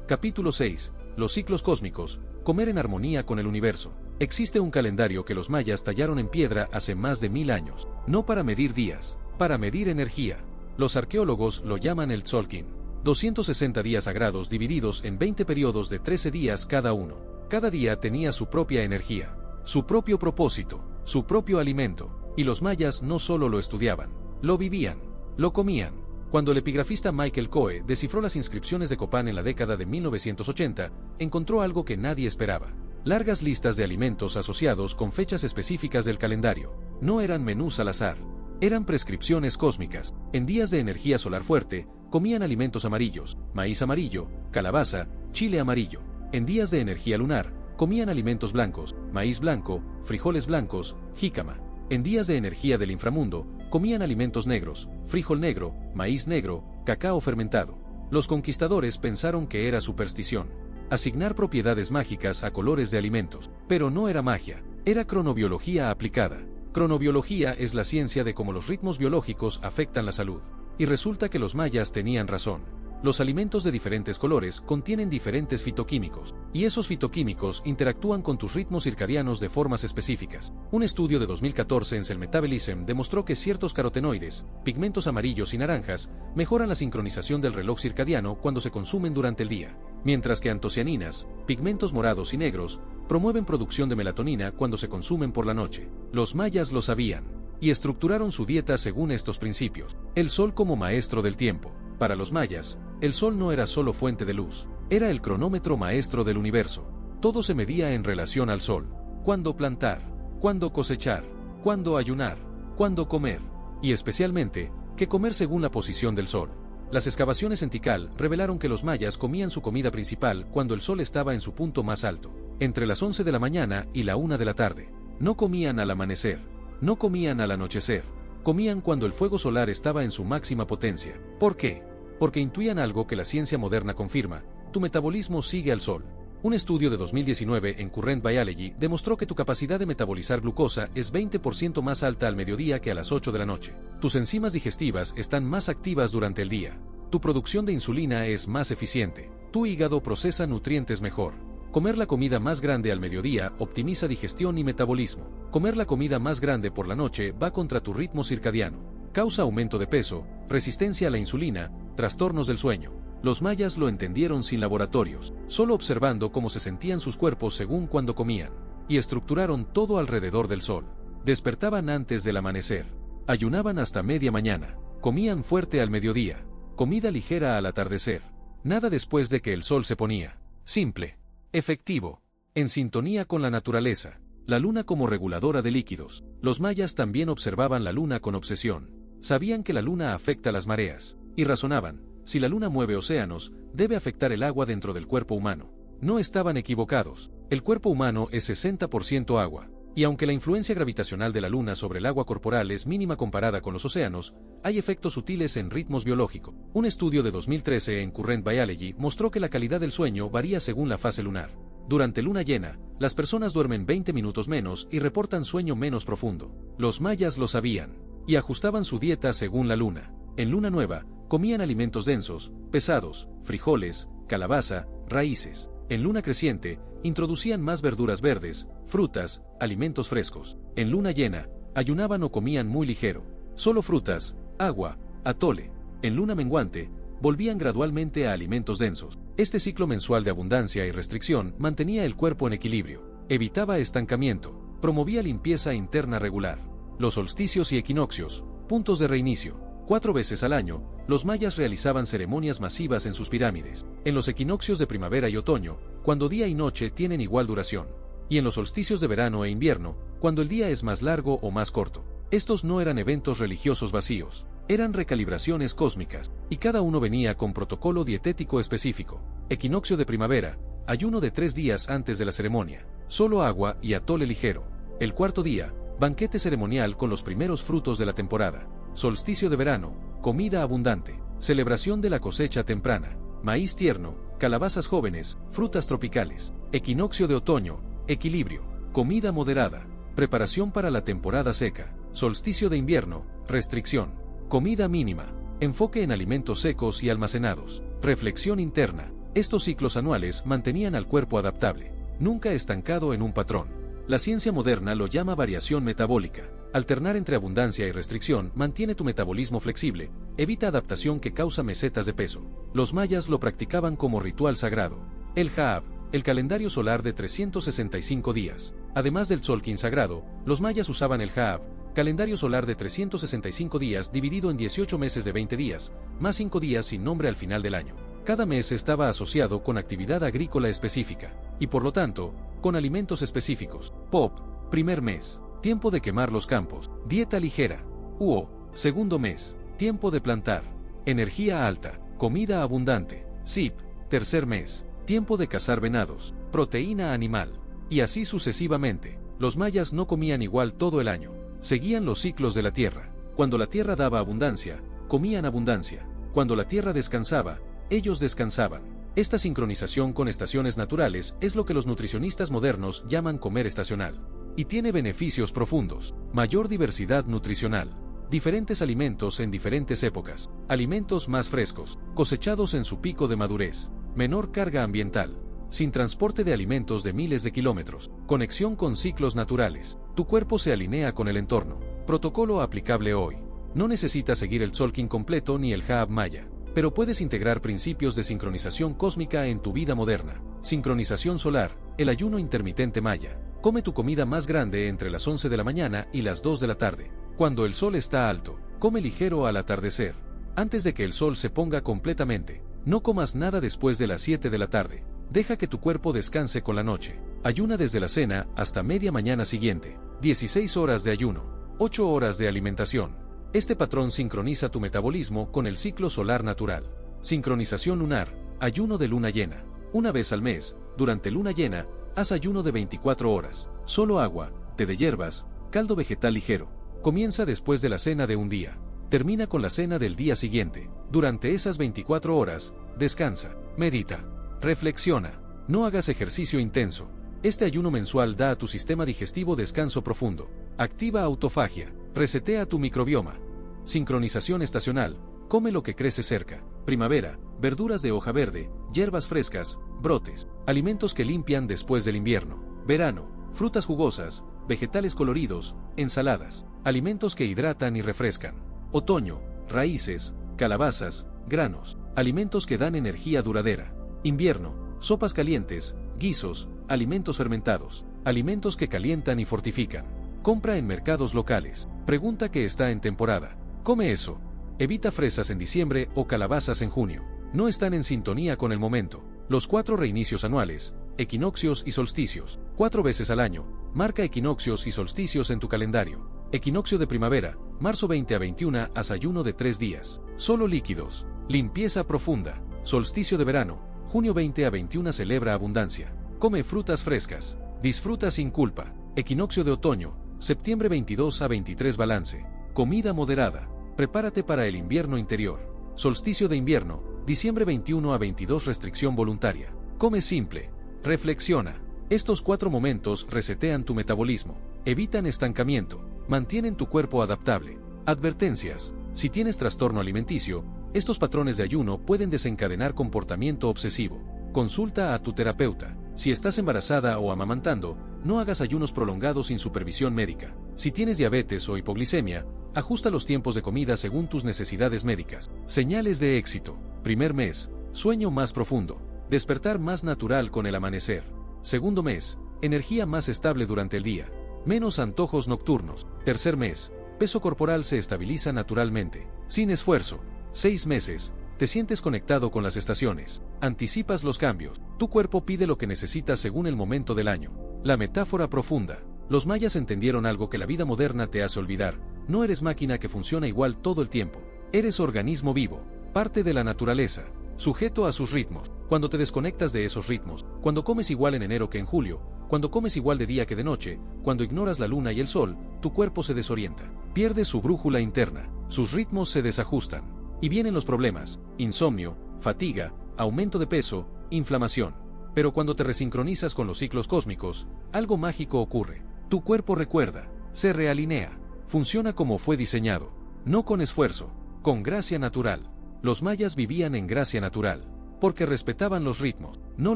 Capítulo 6. Los ciclos cósmicos, comer en armonía con el universo. Existe un calendario que los mayas tallaron en piedra hace más de 1000 años, no para medir días, para medir energía. Los arqueólogos lo llaman el Tzolk'in. 260 días sagrados divididos en 20 periodos de 13 días cada uno. Cada día tenía su propia energía, su propio propósito, su propio alimento, y los mayas no solo lo estudiaban, lo vivían, lo comían. Cuando el epigrafista Michael Coe descifró las inscripciones de Copán en la década de 1980, encontró algo que nadie esperaba: largas listas de alimentos asociados con fechas específicas del calendario. No eran menús al azar, eran prescripciones cósmicas. En días de energía solar fuerte, comían alimentos amarillos, maíz amarillo, calabaza, chile amarillo. En días de energía lunar, comían alimentos blancos, maíz blanco, frijoles blancos, jícama. En días de energía del inframundo, comían alimentos negros, frijol negro, maíz negro, cacao fermentado. Los conquistadores pensaron que era superstición, asignar propiedades mágicas a colores de alimentos. Pero no era magia, era cronobiología aplicada. Cronobiología es la ciencia de cómo los ritmos biológicos afectan la salud. Y resulta que los mayas tenían razón. Los alimentos de diferentes colores contienen diferentes fitoquímicos, y esos fitoquímicos interactúan con tus ritmos circadianos de formas específicas. Un estudio de 2014 en Cell Metabolism demostró que ciertos carotenoides, pigmentos amarillos y naranjas, mejoran la sincronización del reloj circadiano cuando se consumen durante el día, mientras que antocianinas, pigmentos morados y negros, promueven producción de melatonina cuando se consumen por la noche. Los mayas lo sabían, y estructuraron su dieta según estos principios. El sol como maestro del tiempo. Para los mayas, el sol no era solo fuente de luz, era el cronómetro maestro del universo. Todo se medía en relación al sol. Cuándo plantar, cuándo cosechar, cuándo ayunar, cuándo comer, y especialmente, qué comer según la posición del sol. Las excavaciones en Tikal revelaron que los mayas comían su comida principal cuando el sol estaba en su punto más alto, entre las 11 de la mañana y la 1 de la tarde. No comían al amanecer, no comían al anochecer. Comían cuando el fuego solar estaba en su máxima potencia. ¿Por qué? Porque intuían algo que la ciencia moderna confirma: tu metabolismo sigue al sol. Un estudio de 2019 en Current Biology demostró que tu capacidad de metabolizar glucosa es 20% más alta al mediodía que a las 8 de la noche. Tus enzimas digestivas están más activas durante el día. Tu producción de insulina es más eficiente. Tu hígado procesa nutrientes mejor. Comer la comida más grande al mediodía optimiza digestión y metabolismo. Comer la comida más grande por la noche va contra tu ritmo circadiano. Causa aumento de peso, resistencia a la insulina, trastornos del sueño. Los mayas lo entendieron sin laboratorios, solo observando cómo se sentían sus cuerpos según cuando comían. Y estructuraron todo alrededor del sol. Despertaban antes del amanecer. Ayunaban hasta media mañana. Comían fuerte al mediodía. Comida ligera al atardecer. Nada después de que el sol se ponía. Simple. Efectivo. En sintonía con la naturaleza. La luna como reguladora de líquidos. Los mayas también observaban la luna con obsesión. Sabían que la luna afecta las mareas. Y razonaban: si la luna mueve océanos, debe afectar el agua dentro del cuerpo humano. No estaban equivocados. El cuerpo humano es 60% agua. Y aunque la influencia gravitacional de la luna sobre el agua corporal es mínima comparada con los océanos, hay efectos sutiles en ritmos biológicos. Un estudio de 2013 en Current Biology mostró que la calidad del sueño varía según la fase lunar. Durante luna llena, las personas duermen 20 minutos menos y reportan sueño menos profundo. Los mayas lo sabían y ajustaban su dieta según la luna. En luna nueva, comían alimentos densos, pesados, frijoles, calabaza, raíces. En luna creciente, introducían más verduras verdes, frutas, alimentos frescos. En luna llena, ayunaban o comían muy ligero, solo frutas, agua, atole. En luna menguante, volvían gradualmente a alimentos densos. Este ciclo mensual de abundancia y restricción mantenía el cuerpo en equilibrio, evitaba estancamiento, promovía limpieza interna regular. Los solsticios y equinoccios, puntos de reinicio. 4 veces al año, los mayas realizaban ceremonias masivas en sus pirámides. En los equinoccios de primavera y otoño, cuando día y noche tienen igual duración. Y en los solsticios de verano e invierno, cuando el día es más largo o más corto. Estos no eran eventos religiosos vacíos, eran recalibraciones cósmicas, y cada uno venía con protocolo dietético específico. Equinoccio de primavera, ayuno de 3 días antes de la ceremonia, solo agua y atole ligero. El cuarto día, banquete ceremonial con los primeros frutos de la temporada. Solsticio de verano, comida abundante, celebración de la cosecha temprana, maíz tierno, calabazas jóvenes, frutas tropicales. Equinoccio de otoño, equilibrio, comida moderada, preparación para la temporada seca. Solsticio de invierno, restricción, comida mínima, enfoque en alimentos secos y almacenados. Reflexión interna. Estos ciclos anuales mantenían al cuerpo adaptable, nunca estancado en un patrón. La ciencia moderna lo llama variación metabólica. Alternar entre abundancia y restricción mantiene tu metabolismo flexible, evita adaptación que causa mesetas de peso. Los mayas lo practicaban como ritual sagrado. El Jaab, el calendario solar de 365 días. Además del Tzolk'in sagrado, los mayas usaban el Jaab, calendario solar de 365 días dividido en 18 meses de 20 días, más 5 días sin nombre al final del año. Cada mes estaba asociado con actividad agrícola específica, y por lo tanto, con alimentos específicos. Pop, primer mes, tiempo de quemar los campos. Dieta ligera. Uo, segundo mes, tiempo de plantar. Energía alta, comida abundante. Sip, tercer mes, tiempo de cazar venados, proteína animal. Y así sucesivamente. Los mayas no comían igual todo el año. Seguían los ciclos de la tierra. Cuando la tierra daba abundancia, comían abundancia. Cuando la tierra descansaba, ellos descansaban. Esta sincronización con estaciones naturales es lo que los nutricionistas modernos llaman comer estacional. Y tiene beneficios profundos. Mayor diversidad nutricional. Diferentes alimentos en diferentes épocas. Alimentos más frescos, cosechados en su pico de madurez. Menor carga ambiental. Sin transporte de alimentos de miles de kilómetros. Conexión con ciclos naturales. Tu cuerpo se alinea con el entorno. Protocolo aplicable hoy. No necesitas seguir el Tzolk'in completo ni el Jaab maya, pero puedes integrar principios de sincronización cósmica en tu vida moderna. Sincronización solar, el ayuno intermitente maya. Come tu comida más grande entre las 11 de la mañana y las 2 de la tarde. Cuando el sol está alto, come ligero al atardecer. Antes de que el sol se ponga completamente, no comas nada después de las 7 de la tarde. Deja que tu cuerpo descanse con la noche. Ayuna desde la cena hasta media mañana siguiente. 16 horas de ayuno. 8 horas de alimentación. Este patrón sincroniza tu metabolismo con el ciclo solar natural. Sincronización lunar, ayuno de luna llena. Una vez al mes, durante luna llena, haz ayuno de 24 horas. Solo agua, té de hierbas, caldo vegetal ligero. Comienza después de la cena de un día. Termina con la cena del día siguiente. Durante esas 24 horas, descansa, medita, reflexiona. No hagas ejercicio intenso. Este ayuno mensual da a tu sistema digestivo descanso profundo. Activa autofagia. Resetea tu microbioma. Sincronización estacional. Come lo que crece cerca. Primavera, verduras de hoja verde, hierbas frescas, brotes. Alimentos que limpian después del invierno. Verano, frutas jugosas, vegetales coloridos, ensaladas. Alimentos que hidratan y refrescan. Otoño, raíces, calabazas, granos. Alimentos que dan energía duradera. Invierno, sopas calientes, guisos, alimentos fermentados. Alimentos que calientan y fortifican. Compra en mercados locales. Pregunta que está en temporada. Come eso. Evita fresas en diciembre o calabazas en junio. No están en sintonía con el momento. Los 4 reinicios anuales, equinoccios y solsticios. 4 veces al año. Marca equinoccios y solsticios en tu calendario. Equinoccio de primavera, marzo 20 a 21, haz ayuno de 3 días. Solo líquidos. Limpieza profunda. Solsticio de verano, junio 20 a 21, celebra abundancia. Come frutas frescas. Disfruta sin culpa. Equinoccio de otoño, septiembre 22 a 23, balance. Comida moderada. Prepárate para el invierno interior. Solsticio de invierno, diciembre 21 a 22, restricción voluntaria. Come simple. Reflexiona. Estos 4 momentos resetean tu metabolismo, evitan estancamiento, mantienen tu cuerpo adaptable. Advertencias. Si tienes trastorno alimenticio, estos patrones de ayuno pueden desencadenar comportamiento obsesivo. Consulta a tu terapeuta. Si estás embarazada o amamantando, no hagas ayunos prolongados sin supervisión médica. Si tienes diabetes o hipoglicemia, ajusta los tiempos de comida según tus necesidades médicas. Señales de éxito. Primer mes, sueño más profundo. Despertar más natural con el amanecer. Segundo mes, energía más estable durante el día. Menos antojos nocturnos. Tercer mes, peso corporal se estabiliza naturalmente, sin esfuerzo. 6 meses, te sientes conectado con las estaciones. Anticipas los cambios. Tu cuerpo pide lo que necesita según el momento del año. La metáfora profunda. Los mayas entendieron algo que la vida moderna te hace olvidar. No eres máquina que funciona igual todo el tiempo. Eres organismo vivo, parte de la naturaleza, sujeto a sus ritmos. Cuando te desconectas de esos ritmos, cuando comes igual en enero que en julio, cuando comes igual de día que de noche, cuando ignoras la luna y el sol, tu cuerpo se desorienta, pierde su brújula interna, sus ritmos se desajustan. Y vienen los problemas: insomnio, fatiga, aumento de peso, inflamación. Pero cuando te resincronizas con los ciclos cósmicos, algo mágico ocurre. Tu cuerpo recuerda, se realinea, funciona como fue diseñado, no con esfuerzo, con gracia natural. Los mayas vivían en gracia natural, porque respetaban los ritmos, no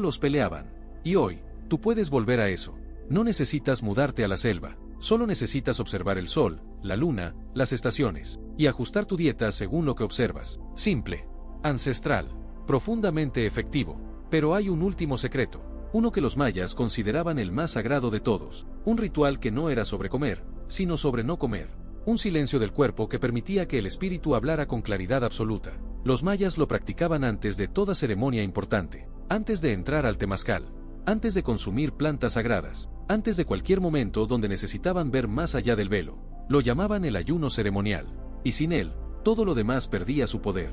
los peleaban. Y hoy, tú puedes volver a eso. No necesitas mudarte a la selva, solo necesitas observar el sol, la luna, las estaciones, y ajustar tu dieta según lo que observas. Simple, ancestral, profundamente efectivo. Pero hay un último secreto, uno que los mayas consideraban el más sagrado de todos, un ritual que no era sobre comer, sino sobre no comer. Un silencio del cuerpo que permitía que el espíritu hablara con claridad absoluta. Los mayas lo practicaban antes de toda ceremonia importante, antes de entrar al temazcal, antes de consumir plantas sagradas, antes de cualquier momento donde necesitaban ver más allá del velo. Lo llamaban el ayuno ceremonial, y sin él, todo lo demás perdía su poder.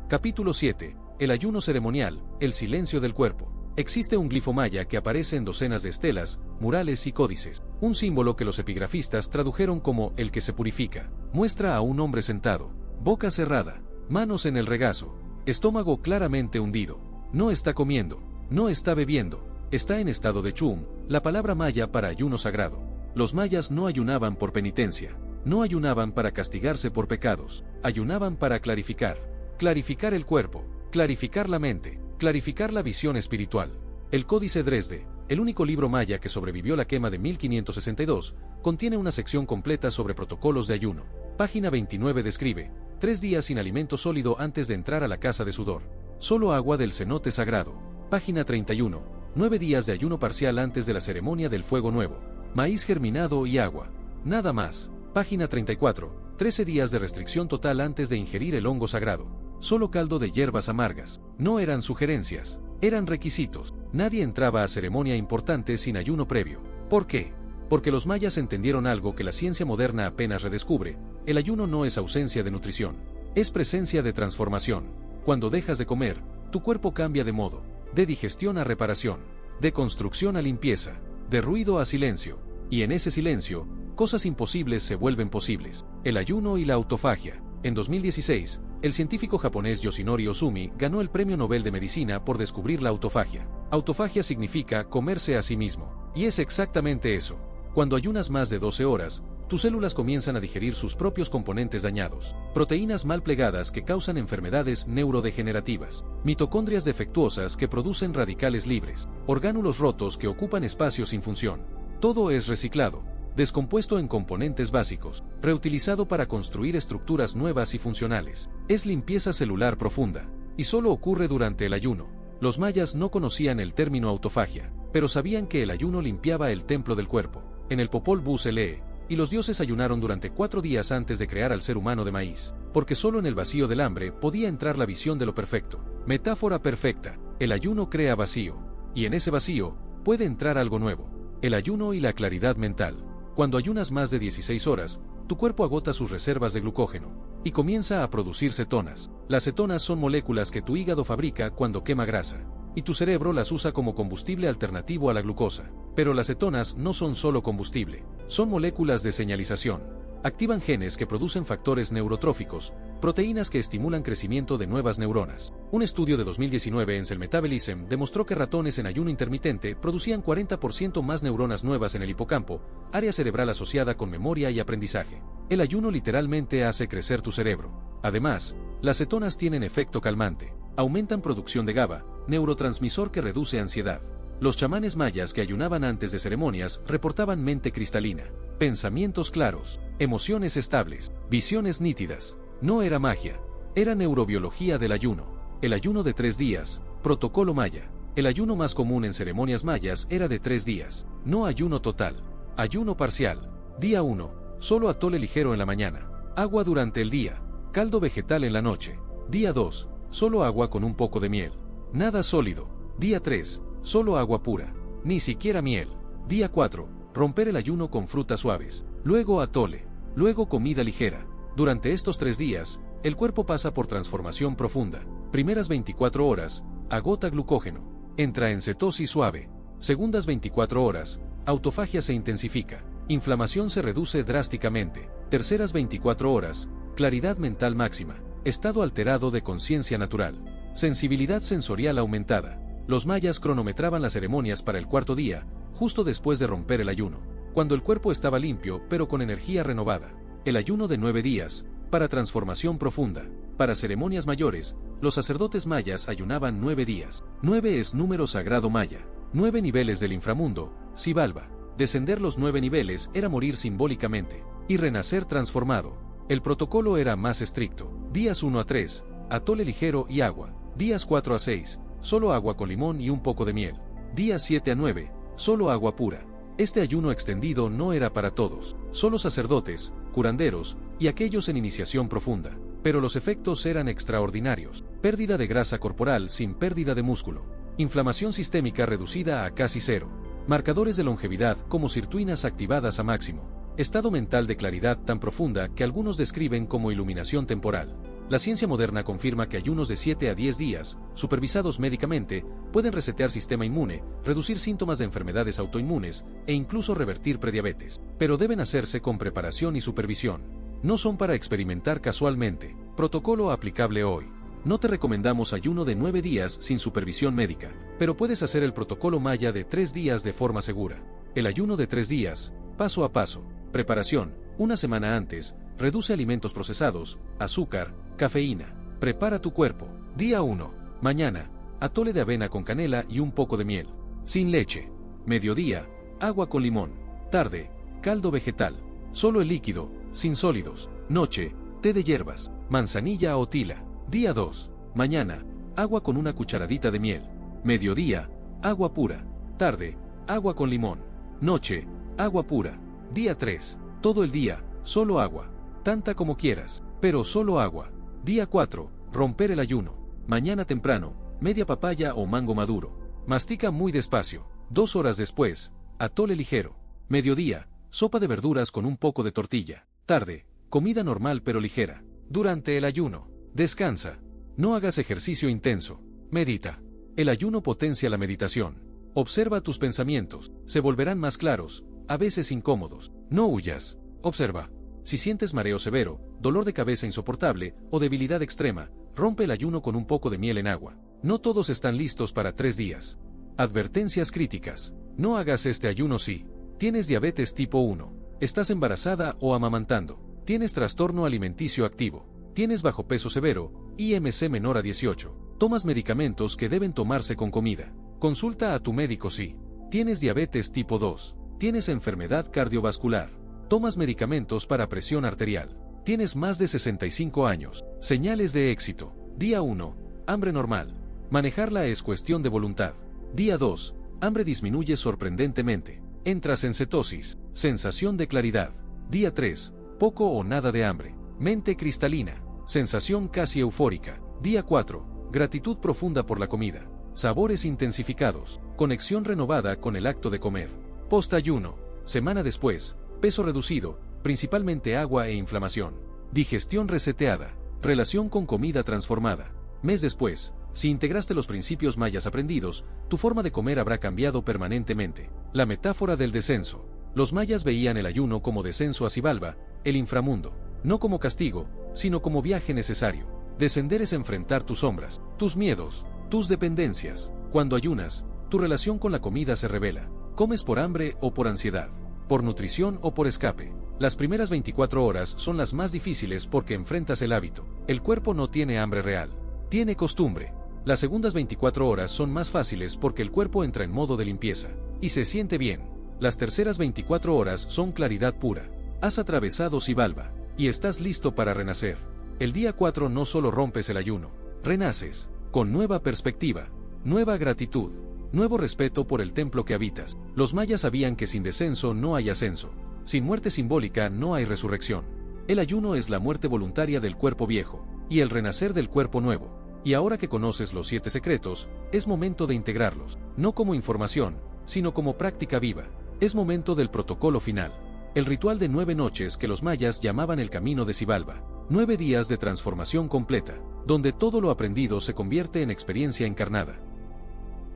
Capítulo 7. El ayuno ceremonial, el silencio del cuerpo. Existe un glifo maya que aparece en docenas de estelas, murales y códices. Un símbolo que los epigrafistas tradujeron como el que se purifica. Muestra a un hombre sentado, boca cerrada, manos en el regazo, estómago claramente hundido. No está comiendo, no está bebiendo, está en estado de chum, la palabra maya para ayuno sagrado. Los mayas no ayunaban por penitencia, no ayunaban para castigarse por pecados, ayunaban para clarificar. Clarificar el cuerpo, clarificar la mente, clarificar la visión espiritual. El Códice Dresde, el único libro maya que sobrevivió la quema de 1562, contiene una sección completa sobre protocolos de ayuno. Página 29 describe: 3 días sin alimento sólido antes de entrar a la casa de sudor. Solo agua del cenote sagrado. Página 31. 9 días de ayuno parcial antes de la ceremonia del fuego nuevo. Maíz germinado y agua. Nada más. Página 34. 13 días de restricción total antes de ingerir el hongo sagrado. Solo caldo de hierbas amargas. No eran sugerencias, eran requisitos. Nadie entraba a ceremonia importante sin ayuno previo. ¿Por qué? Porque los mayas entendieron algo que la ciencia moderna apenas redescubre: el ayuno no es ausencia de nutrición, es presencia de transformación. Cuando dejas de comer, tu cuerpo cambia de modo, de digestión a reparación, de construcción a limpieza, de ruido a silencio, y en ese silencio, cosas imposibles se vuelven posibles. El ayuno y la autofagia. En 2016, el científico japonés Yoshinori Ozumi ganó el Premio Nobel de Medicina por descubrir la autofagia. Autofagia significa comerse a sí mismo, y es exactamente eso. Cuando ayunas más de 12 horas, tus células comienzan a digerir sus propios componentes dañados, proteínas mal plegadas que causan enfermedades neurodegenerativas, mitocondrias defectuosas que producen radicales libres, orgánulos rotos que ocupan espacios sin función. Todo es reciclado, descompuesto en componentes básicos, reutilizado para construir estructuras nuevas y funcionales. Es limpieza celular profunda, y solo ocurre durante el ayuno. Los mayas no conocían el término autofagia, pero sabían que el ayuno limpiaba el templo del cuerpo. En el Popol Vuh se lee: y los dioses ayunaron durante 4 días antes de crear al ser humano de maíz, porque solo en el vacío del hambre podía entrar la visión de lo perfecto. Metáfora perfecta. El ayuno crea vacío, y en ese vacío puede entrar algo nuevo. El ayuno y la claridad mental. Cuando ayunas más de 16 horas, tu cuerpo agota sus reservas de glucógeno y comienza a producir cetonas. Las cetonas son moléculas que tu hígado fabrica cuando quema grasa, y tu cerebro las usa como combustible alternativo a la glucosa. Pero las cetonas no son solo combustible, son moléculas de señalización. Activan genes que producen factores neurotróficos, proteínas que estimulan crecimiento de nuevas neuronas. Un estudio de 2019 en Cell Metabolism demostró que ratones en ayuno intermitente producían 40% más neuronas nuevas en el hipocampo, área cerebral asociada con memoria y aprendizaje. El ayuno literalmente hace crecer tu cerebro. Además, las cetonas tienen efecto calmante, aumentan producción de GABA, neurotransmisor que reduce ansiedad. Los chamanes mayas que ayunaban antes de ceremonias reportaban mente cristalina, pensamientos claros, emociones estables, visiones nítidas. No era magia, era neurobiología del ayuno. El ayuno de 3 días, protocolo maya. El ayuno más común en ceremonias mayas era de 3 días, no ayuno total. Ayuno parcial. Día 1, solo atole ligero en la mañana. Agua durante el día, caldo vegetal en la noche. Día 2, solo agua con un poco de miel. Nada sólido. Día 3, solo agua pura, ni siquiera miel. Día 4, romper el ayuno con frutas suaves. Luego atole. Luego comida ligera. Durante estos 3 días, el cuerpo pasa por transformación profunda. Primeras 24 horas, agota glucógeno. Entra en cetosis suave. Segundas 24 horas, autofagia se intensifica. Inflamación se reduce drásticamente. Terceras 24 horas, claridad mental máxima. Estado alterado de conciencia natural. Sensibilidad sensorial aumentada. Los mayas cronometraban las ceremonias para el 4.º día, justo después de romper el ayuno, cuando el cuerpo estaba limpio pero con energía renovada. El ayuno de 9 días, para transformación profunda. Para ceremonias mayores, los sacerdotes mayas ayunaban 9 días. 9 es número sagrado maya. 9 niveles del inframundo, Xibalba. Descender los 9 niveles era morir simbólicamente, y renacer transformado. El protocolo era más estricto. Días 1 a 3, atole ligero y agua. Días 4 a 6, solo agua con limón y un poco de miel. Días 7 a 9, solo agua pura. Este ayuno extendido no era para todos, solo sacerdotes, curanderos y aquellos en iniciación profunda. Pero los efectos eran extraordinarios. Pérdida de grasa corporal sin pérdida de músculo. Inflamación sistémica reducida a casi cero. Marcadores de longevidad como sirtuinas activadas a máximo. Estado mental de claridad tan profunda que algunos describen como iluminación temporal. La ciencia moderna confirma que ayunos de 7 a 10 días, supervisados médicamente, pueden resetear sistema inmune, reducir síntomas de enfermedades autoinmunes e incluso revertir prediabetes. Pero deben hacerse con preparación y supervisión. No son para experimentar casualmente. Protocolo aplicable hoy. No te recomendamos ayuno de 9 días sin supervisión médica, pero puedes hacer el protocolo maya de 3 días de forma segura. El ayuno de 3 días, paso a paso. Preparación. Una semana antes, reduce alimentos procesados, azúcar, cafeína. Prepara tu cuerpo. Día 1. Mañana, atole de avena con canela y un poco de miel. Sin leche. Mediodía, agua con limón. Tarde, caldo vegetal. Solo el líquido, sin sólidos. Noche, té de hierbas, manzanilla o tila. Día 2. Mañana, agua con una cucharadita de miel. Mediodía, agua pura. Tarde, agua con limón. Noche, agua pura. Día 3. Todo el día, solo agua. Tanta como quieras, pero solo agua. Día 4. Romper el ayuno. Mañana temprano, media papaya o mango maduro. Mastica muy despacio. 2 horas después, atole ligero. Mediodía, sopa de verduras con un poco de tortilla. Tarde, comida normal pero ligera. Durante el ayuno, descansa. No hagas ejercicio intenso. Medita. El ayuno potencia la meditación. Observa tus pensamientos. Se volverán más claros, a veces incómodos. No huyas. Observa. Si sientes mareo severo, dolor de cabeza insoportable o debilidad extrema, rompe el ayuno con un poco de miel en agua. No todos están listos para 3 días. Advertencias críticas. No hagas este ayuno si tienes diabetes tipo 1, estás embarazada o amamantando, tienes trastorno alimenticio activo, tienes bajo peso severo, IMC menor a 18, tomas medicamentos que deben tomarse con comida. Consulta a tu médico si tienes diabetes tipo 2, tienes enfermedad cardiovascular, tomas medicamentos para presión arterial, tienes más de 65 años. Señales de éxito. Día 1. Hambre normal. Manejarla es cuestión de voluntad. Día 2. Hambre disminuye sorprendentemente. Entras en cetosis. Sensación de claridad. Día 3. Poco o nada de hambre. Mente cristalina. Sensación casi eufórica. Día 4. Gratitud profunda por la comida. Sabores intensificados. Conexión renovada con el acto de comer. Post-ayuno. Semana después. Peso reducido, principalmente agua e inflamación. Digestión reseteada. Relación con comida transformada. Mes después, si integraste los principios mayas aprendidos, tu forma de comer habrá cambiado permanentemente. La metáfora del descenso. Los mayas veían el ayuno como descenso a Xibalba, el inframundo. No como castigo, sino como viaje necesario. Descender es enfrentar tus sombras, tus miedos, tus dependencias. Cuando ayunas, tu relación con la comida se revela. Comes por hambre o por ansiedad, por nutrición o por escape. Las primeras 24 horas son las más difíciles porque enfrentas el hábito. El cuerpo no tiene hambre real, tiene costumbre. Las segundas 24 horas son más fáciles porque el cuerpo entra en modo de limpieza y se siente bien. Las terceras 24 horas son claridad pura. Has atravesado Xibalba y estás listo para renacer. El día 4 no solo rompes el ayuno, renaces, con nueva perspectiva, nueva gratitud, nuevo respeto por el templo que habitas. Los mayas sabían que sin descenso no hay ascenso, sin muerte simbólica no hay resurrección. El ayuno es la muerte voluntaria del cuerpo viejo, y el renacer del cuerpo nuevo. Y ahora que conoces los 7 secretos, es momento de integrarlos, no como información, sino como práctica viva. Es momento del protocolo final. El ritual de 9 noches que los mayas llamaban el camino de Xibalba. 9 días de transformación completa, donde todo lo aprendido se convierte en experiencia encarnada.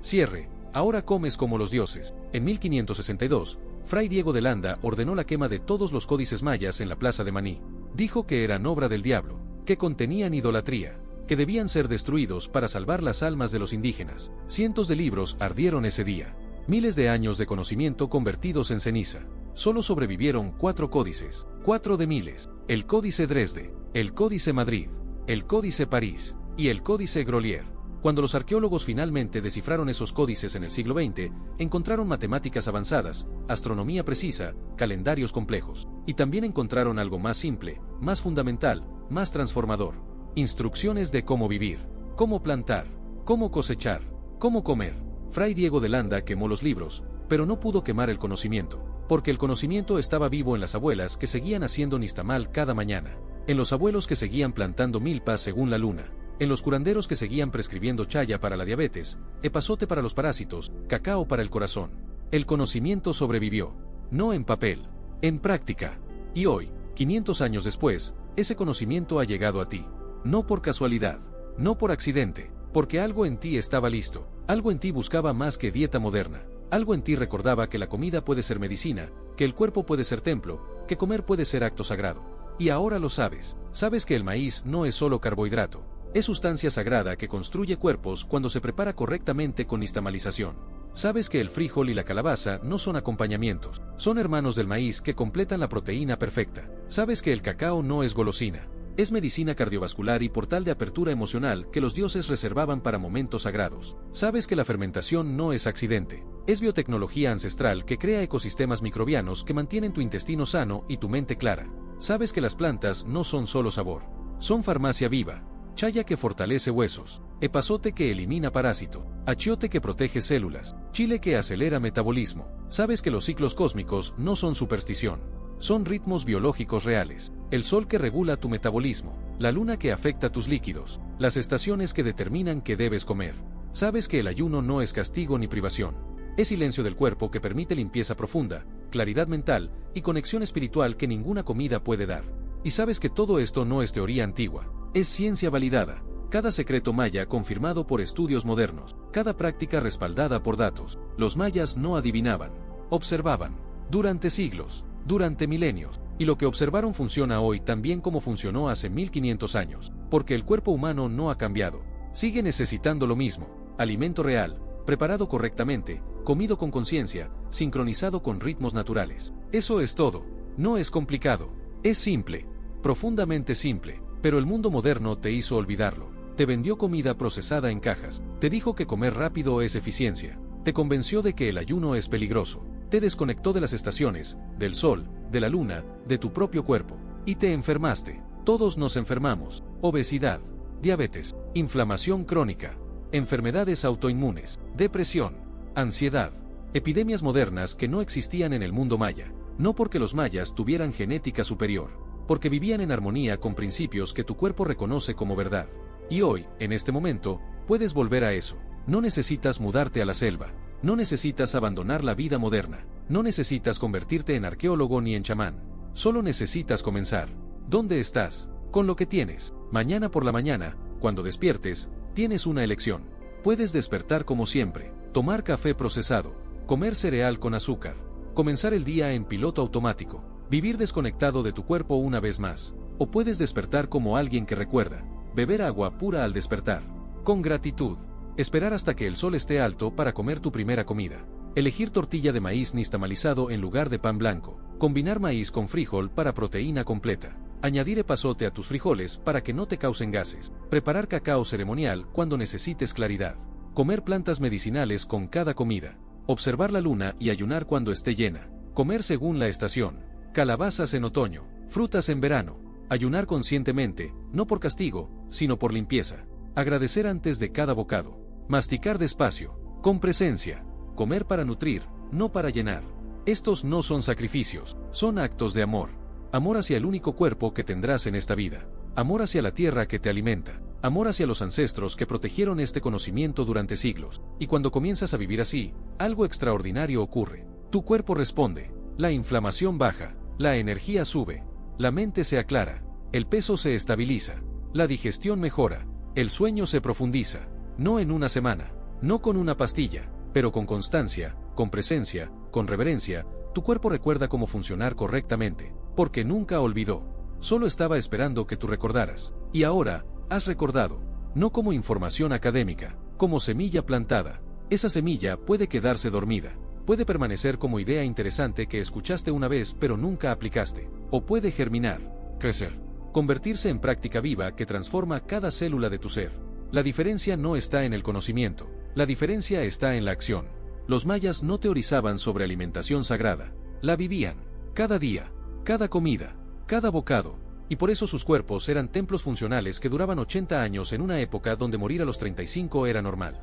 Cierre. Ahora comes como los dioses. En 1562, Fray Diego de Landa ordenó la quema de todos los códices mayas en la plaza de Maní. Dijo que eran obra del diablo, que contenían idolatría, que debían ser destruidos para salvar las almas de los indígenas. Cientos de libros ardieron ese día. Miles de años de conocimiento convertidos en ceniza. Solo sobrevivieron 4 códices, 4 de miles: el Códice Dresde, el Códice Madrid, el Códice París y el Códice Grolier. Cuando los arqueólogos finalmente descifraron esos códices en el siglo XX, encontraron matemáticas avanzadas, astronomía precisa, calendarios complejos. Y también encontraron algo más simple, más fundamental, más transformador: instrucciones de cómo vivir, cómo plantar, cómo cosechar, cómo comer. Fray Diego de Landa quemó los libros, pero no pudo quemar el conocimiento, porque el conocimiento estaba vivo en las abuelas que seguían haciendo nistamal cada mañana, en los abuelos que seguían plantando milpas según la luna, en los curanderos que seguían prescribiendo chaya para la diabetes, epazote para los parásitos, cacao para el corazón. El conocimiento sobrevivió, no en papel, en práctica. Y hoy, 500 años después, ese conocimiento ha llegado a ti. No por casualidad, no por accidente, porque algo en ti estaba listo, algo en ti buscaba más que dieta moderna, algo en ti recordaba que la comida puede ser medicina, que el cuerpo puede ser templo, que comer puede ser acto sagrado. Y ahora lo sabes, sabes que el maíz no es solo carbohidrato, es sustancia sagrada que construye cuerpos cuando se prepara correctamente con nixtamalización. Sabes que el frijol y la calabaza no son acompañamientos, son hermanos del maíz que completan la proteína perfecta. Sabes que el cacao no es golosina, es medicina cardiovascular y portal de apertura emocional que los dioses reservaban para momentos sagrados. Sabes que la fermentación no es accidente, es biotecnología ancestral que crea ecosistemas microbianos que mantienen tu intestino sano y tu mente clara. Sabes que las plantas no son solo sabor, son farmacia viva. Chaya que fortalece huesos, epazote que elimina parásito, achiote que protege células, chile que acelera metabolismo. Sabes que los ciclos cósmicos no son superstición, son ritmos biológicos reales. El sol que regula tu metabolismo, la luna que afecta tus líquidos, las estaciones que determinan qué debes comer. Sabes que el ayuno no es castigo ni privación, es silencio del cuerpo que permite limpieza profunda, claridad mental y conexión espiritual que ninguna comida puede dar. Y sabes que todo esto no es teoría antigua, es ciencia validada. Cada secreto maya confirmado por estudios modernos, cada práctica respaldada por datos. Los mayas no adivinaban, observaban, durante siglos, durante milenios, y lo que observaron funciona hoy tan bien como funcionó hace 1500 años, porque el cuerpo humano no ha cambiado, sigue necesitando lo mismo: alimento real, preparado correctamente, comido con conciencia, sincronizado con ritmos naturales. Eso es todo, no es complicado, es simple, profundamente simple. Pero el mundo moderno te hizo olvidarlo. Te vendió comida procesada en cajas, te dijo que comer rápido es eficiencia, te convenció de que el ayuno es peligroso, te desconectó de las estaciones, del sol, de la luna, de tu propio cuerpo, y te enfermaste. Todos nos enfermamos: obesidad, diabetes, inflamación crónica, enfermedades autoinmunes, depresión, ansiedad, epidemias modernas que no existían en el mundo maya, no porque los mayas tuvieran genética superior, porque vivían en armonía con principios que tu cuerpo reconoce como verdad. Y hoy, en este momento, puedes volver a eso. No necesitas mudarte a la selva, no necesitas abandonar la vida moderna, no necesitas convertirte en arqueólogo ni en chamán. Solo necesitas comenzar. ¿Dónde estás? Con lo que tienes. Mañana por la mañana, cuando despiertes, tienes una elección. Puedes despertar como siempre, tomar café procesado, comer cereal con azúcar, comenzar el día en piloto automático, vivir desconectado de tu cuerpo una vez más. O puedes despertar como alguien que recuerda, beber agua pura al despertar. Con gratitud. Esperar hasta que el sol esté alto para comer tu primera comida. Elegir tortilla de maíz nixtamalizado en lugar de pan blanco. Combinar maíz con frijol para proteína completa. Añadir epazote a tus frijoles para que no te causen gases. Preparar cacao ceremonial cuando necesites claridad. Comer plantas medicinales con cada comida. Observar la luna y ayunar cuando esté llena. Comer según la estación. Calabazas en otoño. Frutas en verano. Ayunar conscientemente, no por castigo, sino por limpieza. Agradecer antes de cada bocado. Masticar despacio. Con presencia. Comer para nutrir, no para llenar. Estos no son sacrificios, son actos de amor. Amor hacia el único cuerpo que tendrás en esta vida. Amor hacia la tierra que te alimenta. Amor hacia los ancestros que protegieron este conocimiento durante siglos. Y cuando comienzas a vivir así, algo extraordinario ocurre. Tu cuerpo responde. La inflamación baja. La energía sube. La mente se aclara. El peso se estabiliza. La digestión mejora. El sueño se profundiza. No en una semana. No con una pastilla. Pero con constancia, con presencia, con reverencia, tu cuerpo recuerda cómo funcionar correctamente. Porque nunca olvidó. Solo estaba esperando que tú recordaras. Y ahora, has recordado. No como información académica, como semilla plantada. Esa semilla puede quedarse dormida. Puede permanecer como idea interesante que escuchaste una vez pero nunca aplicaste. O puede germinar, crecer, convertirse en práctica viva que transforma cada célula de tu ser. La diferencia no está en el conocimiento. La diferencia está en la acción. Los mayas no teorizaban sobre alimentación sagrada. La vivían. Cada día, cada comida, cada bocado. Y por eso sus cuerpos eran templos funcionales que duraban 80 años en una época donde morir a los 35 era normal.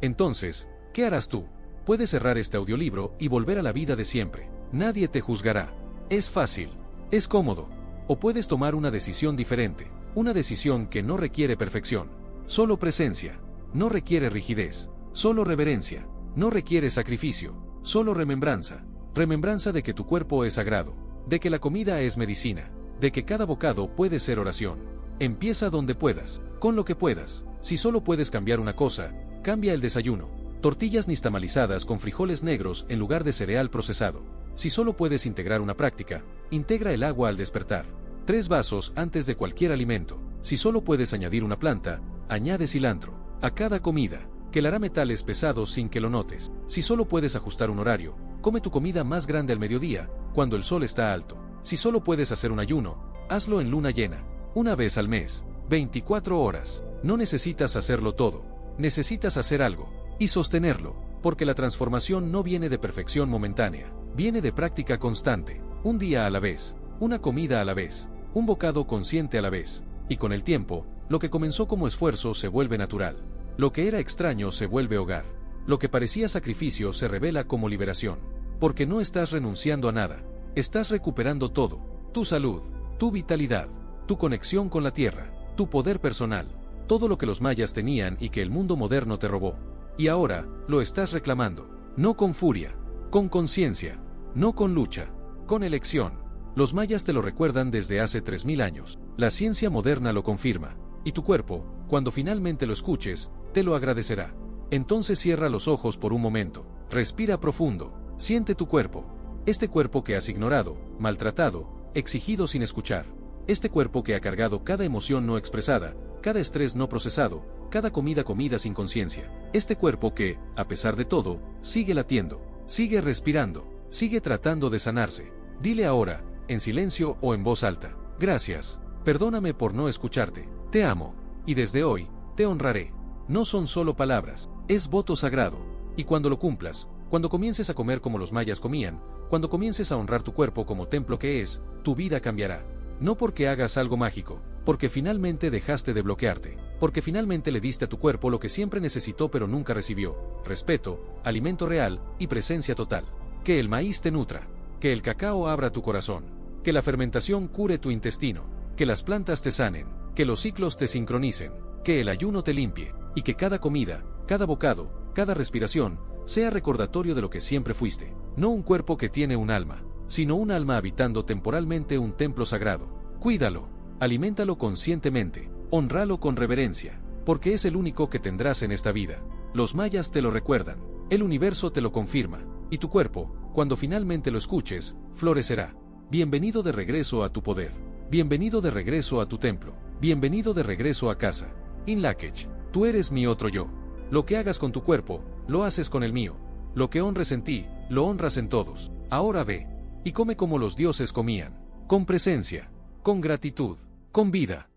Entonces, ¿qué harás tú? Puedes cerrar este audiolibro y volver a la vida de siempre. Nadie te juzgará. Es fácil. Es cómodo. O puedes tomar una decisión diferente. Una decisión que no requiere perfección. Solo presencia. No requiere rigidez. Solo reverencia. No requiere sacrificio. Solo remembranza. Remembranza de que tu cuerpo es sagrado. De que la comida es medicina. De que cada bocado puede ser oración. Empieza donde puedas. Con lo que puedas. Si solo puedes cambiar una cosa, cambia el desayuno. Tortillas nixtamalizadas con frijoles negros en lugar de cereal procesado. Si solo puedes integrar una práctica, integra el agua al despertar. 3 vasos antes de cualquier alimento. Si solo puedes añadir una planta, añade cilantro. A cada comida, que hará metales pesados sin que lo notes. Si solo puedes ajustar un horario, come tu comida más grande al mediodía, cuando el sol está alto. Si solo puedes hacer un ayuno, hazlo en luna llena. Una vez al mes. 24 horas. No necesitas hacerlo todo. Necesitas hacer algo. Y sostenerlo. Porque la transformación no viene de perfección momentánea. Viene de práctica constante. Un día a la vez. Una comida a la vez. Un bocado consciente a la vez. Y con el tiempo, lo que comenzó como esfuerzo se vuelve natural. Lo que era extraño se vuelve hogar. Lo que parecía sacrificio se revela como liberación. Porque no estás renunciando a nada. Estás recuperando todo. Tu salud, tu vitalidad, tu conexión con la tierra, tu poder personal. Todo lo que los mayas tenían y que el mundo moderno te robó. Y ahora, lo estás reclamando. No con furia, con conciencia. No con lucha, con elección. Los mayas te lo recuerdan desde hace 3000 años. La ciencia moderna lo confirma. Y tu cuerpo, cuando finalmente lo escuches, te lo agradecerá. Entonces cierra los ojos por un momento. Respira profundo. Siente tu cuerpo. Este cuerpo que has ignorado, maltratado, exigido sin escuchar. Este cuerpo que ha cargado cada emoción no expresada, cada estrés no procesado, cada comida comida sin conciencia. Este cuerpo que, a pesar de todo, sigue latiendo, sigue respirando, sigue tratando de sanarse. Dile ahora, en silencio o en voz alta: gracias, perdóname por no escucharte, te amo, y desde hoy, te honraré. No son solo palabras, es voto sagrado. Y cuando lo cumplas, cuando comiences a comer como los mayas comían, cuando comiences a honrar tu cuerpo como templo que es, tu vida cambiará. No porque hagas algo mágico, porque finalmente dejaste de bloquearte, porque finalmente le diste a tu cuerpo lo que siempre necesitó pero nunca recibió: respeto, alimento real y presencia total. Que el maíz te nutra, que el cacao abra tu corazón, que la fermentación cure tu intestino, que las plantas te sanen, que los ciclos te sincronicen, que el ayuno te limpie, y que cada comida, cada bocado, cada respiración, sea recordatorio de lo que siempre fuiste. No un cuerpo que tiene un alma, sino un alma habitando temporalmente un templo sagrado. Cuídalo, aliméntalo conscientemente, honralo con reverencia, porque es el único que tendrás en esta vida. Los mayas te lo recuerdan, el universo te lo confirma, y tu cuerpo, cuando finalmente lo escuches, florecerá. Bienvenido de regreso a tu poder. Bienvenido de regreso a tu templo. Bienvenido de regreso a casa. Inlakech, tú eres mi otro yo. Lo que hagas con tu cuerpo, lo haces con el mío. Lo que honres en ti, lo honras en todos. Ahora ve, y come como los dioses comían. Con presencia, con gratitud, con vida.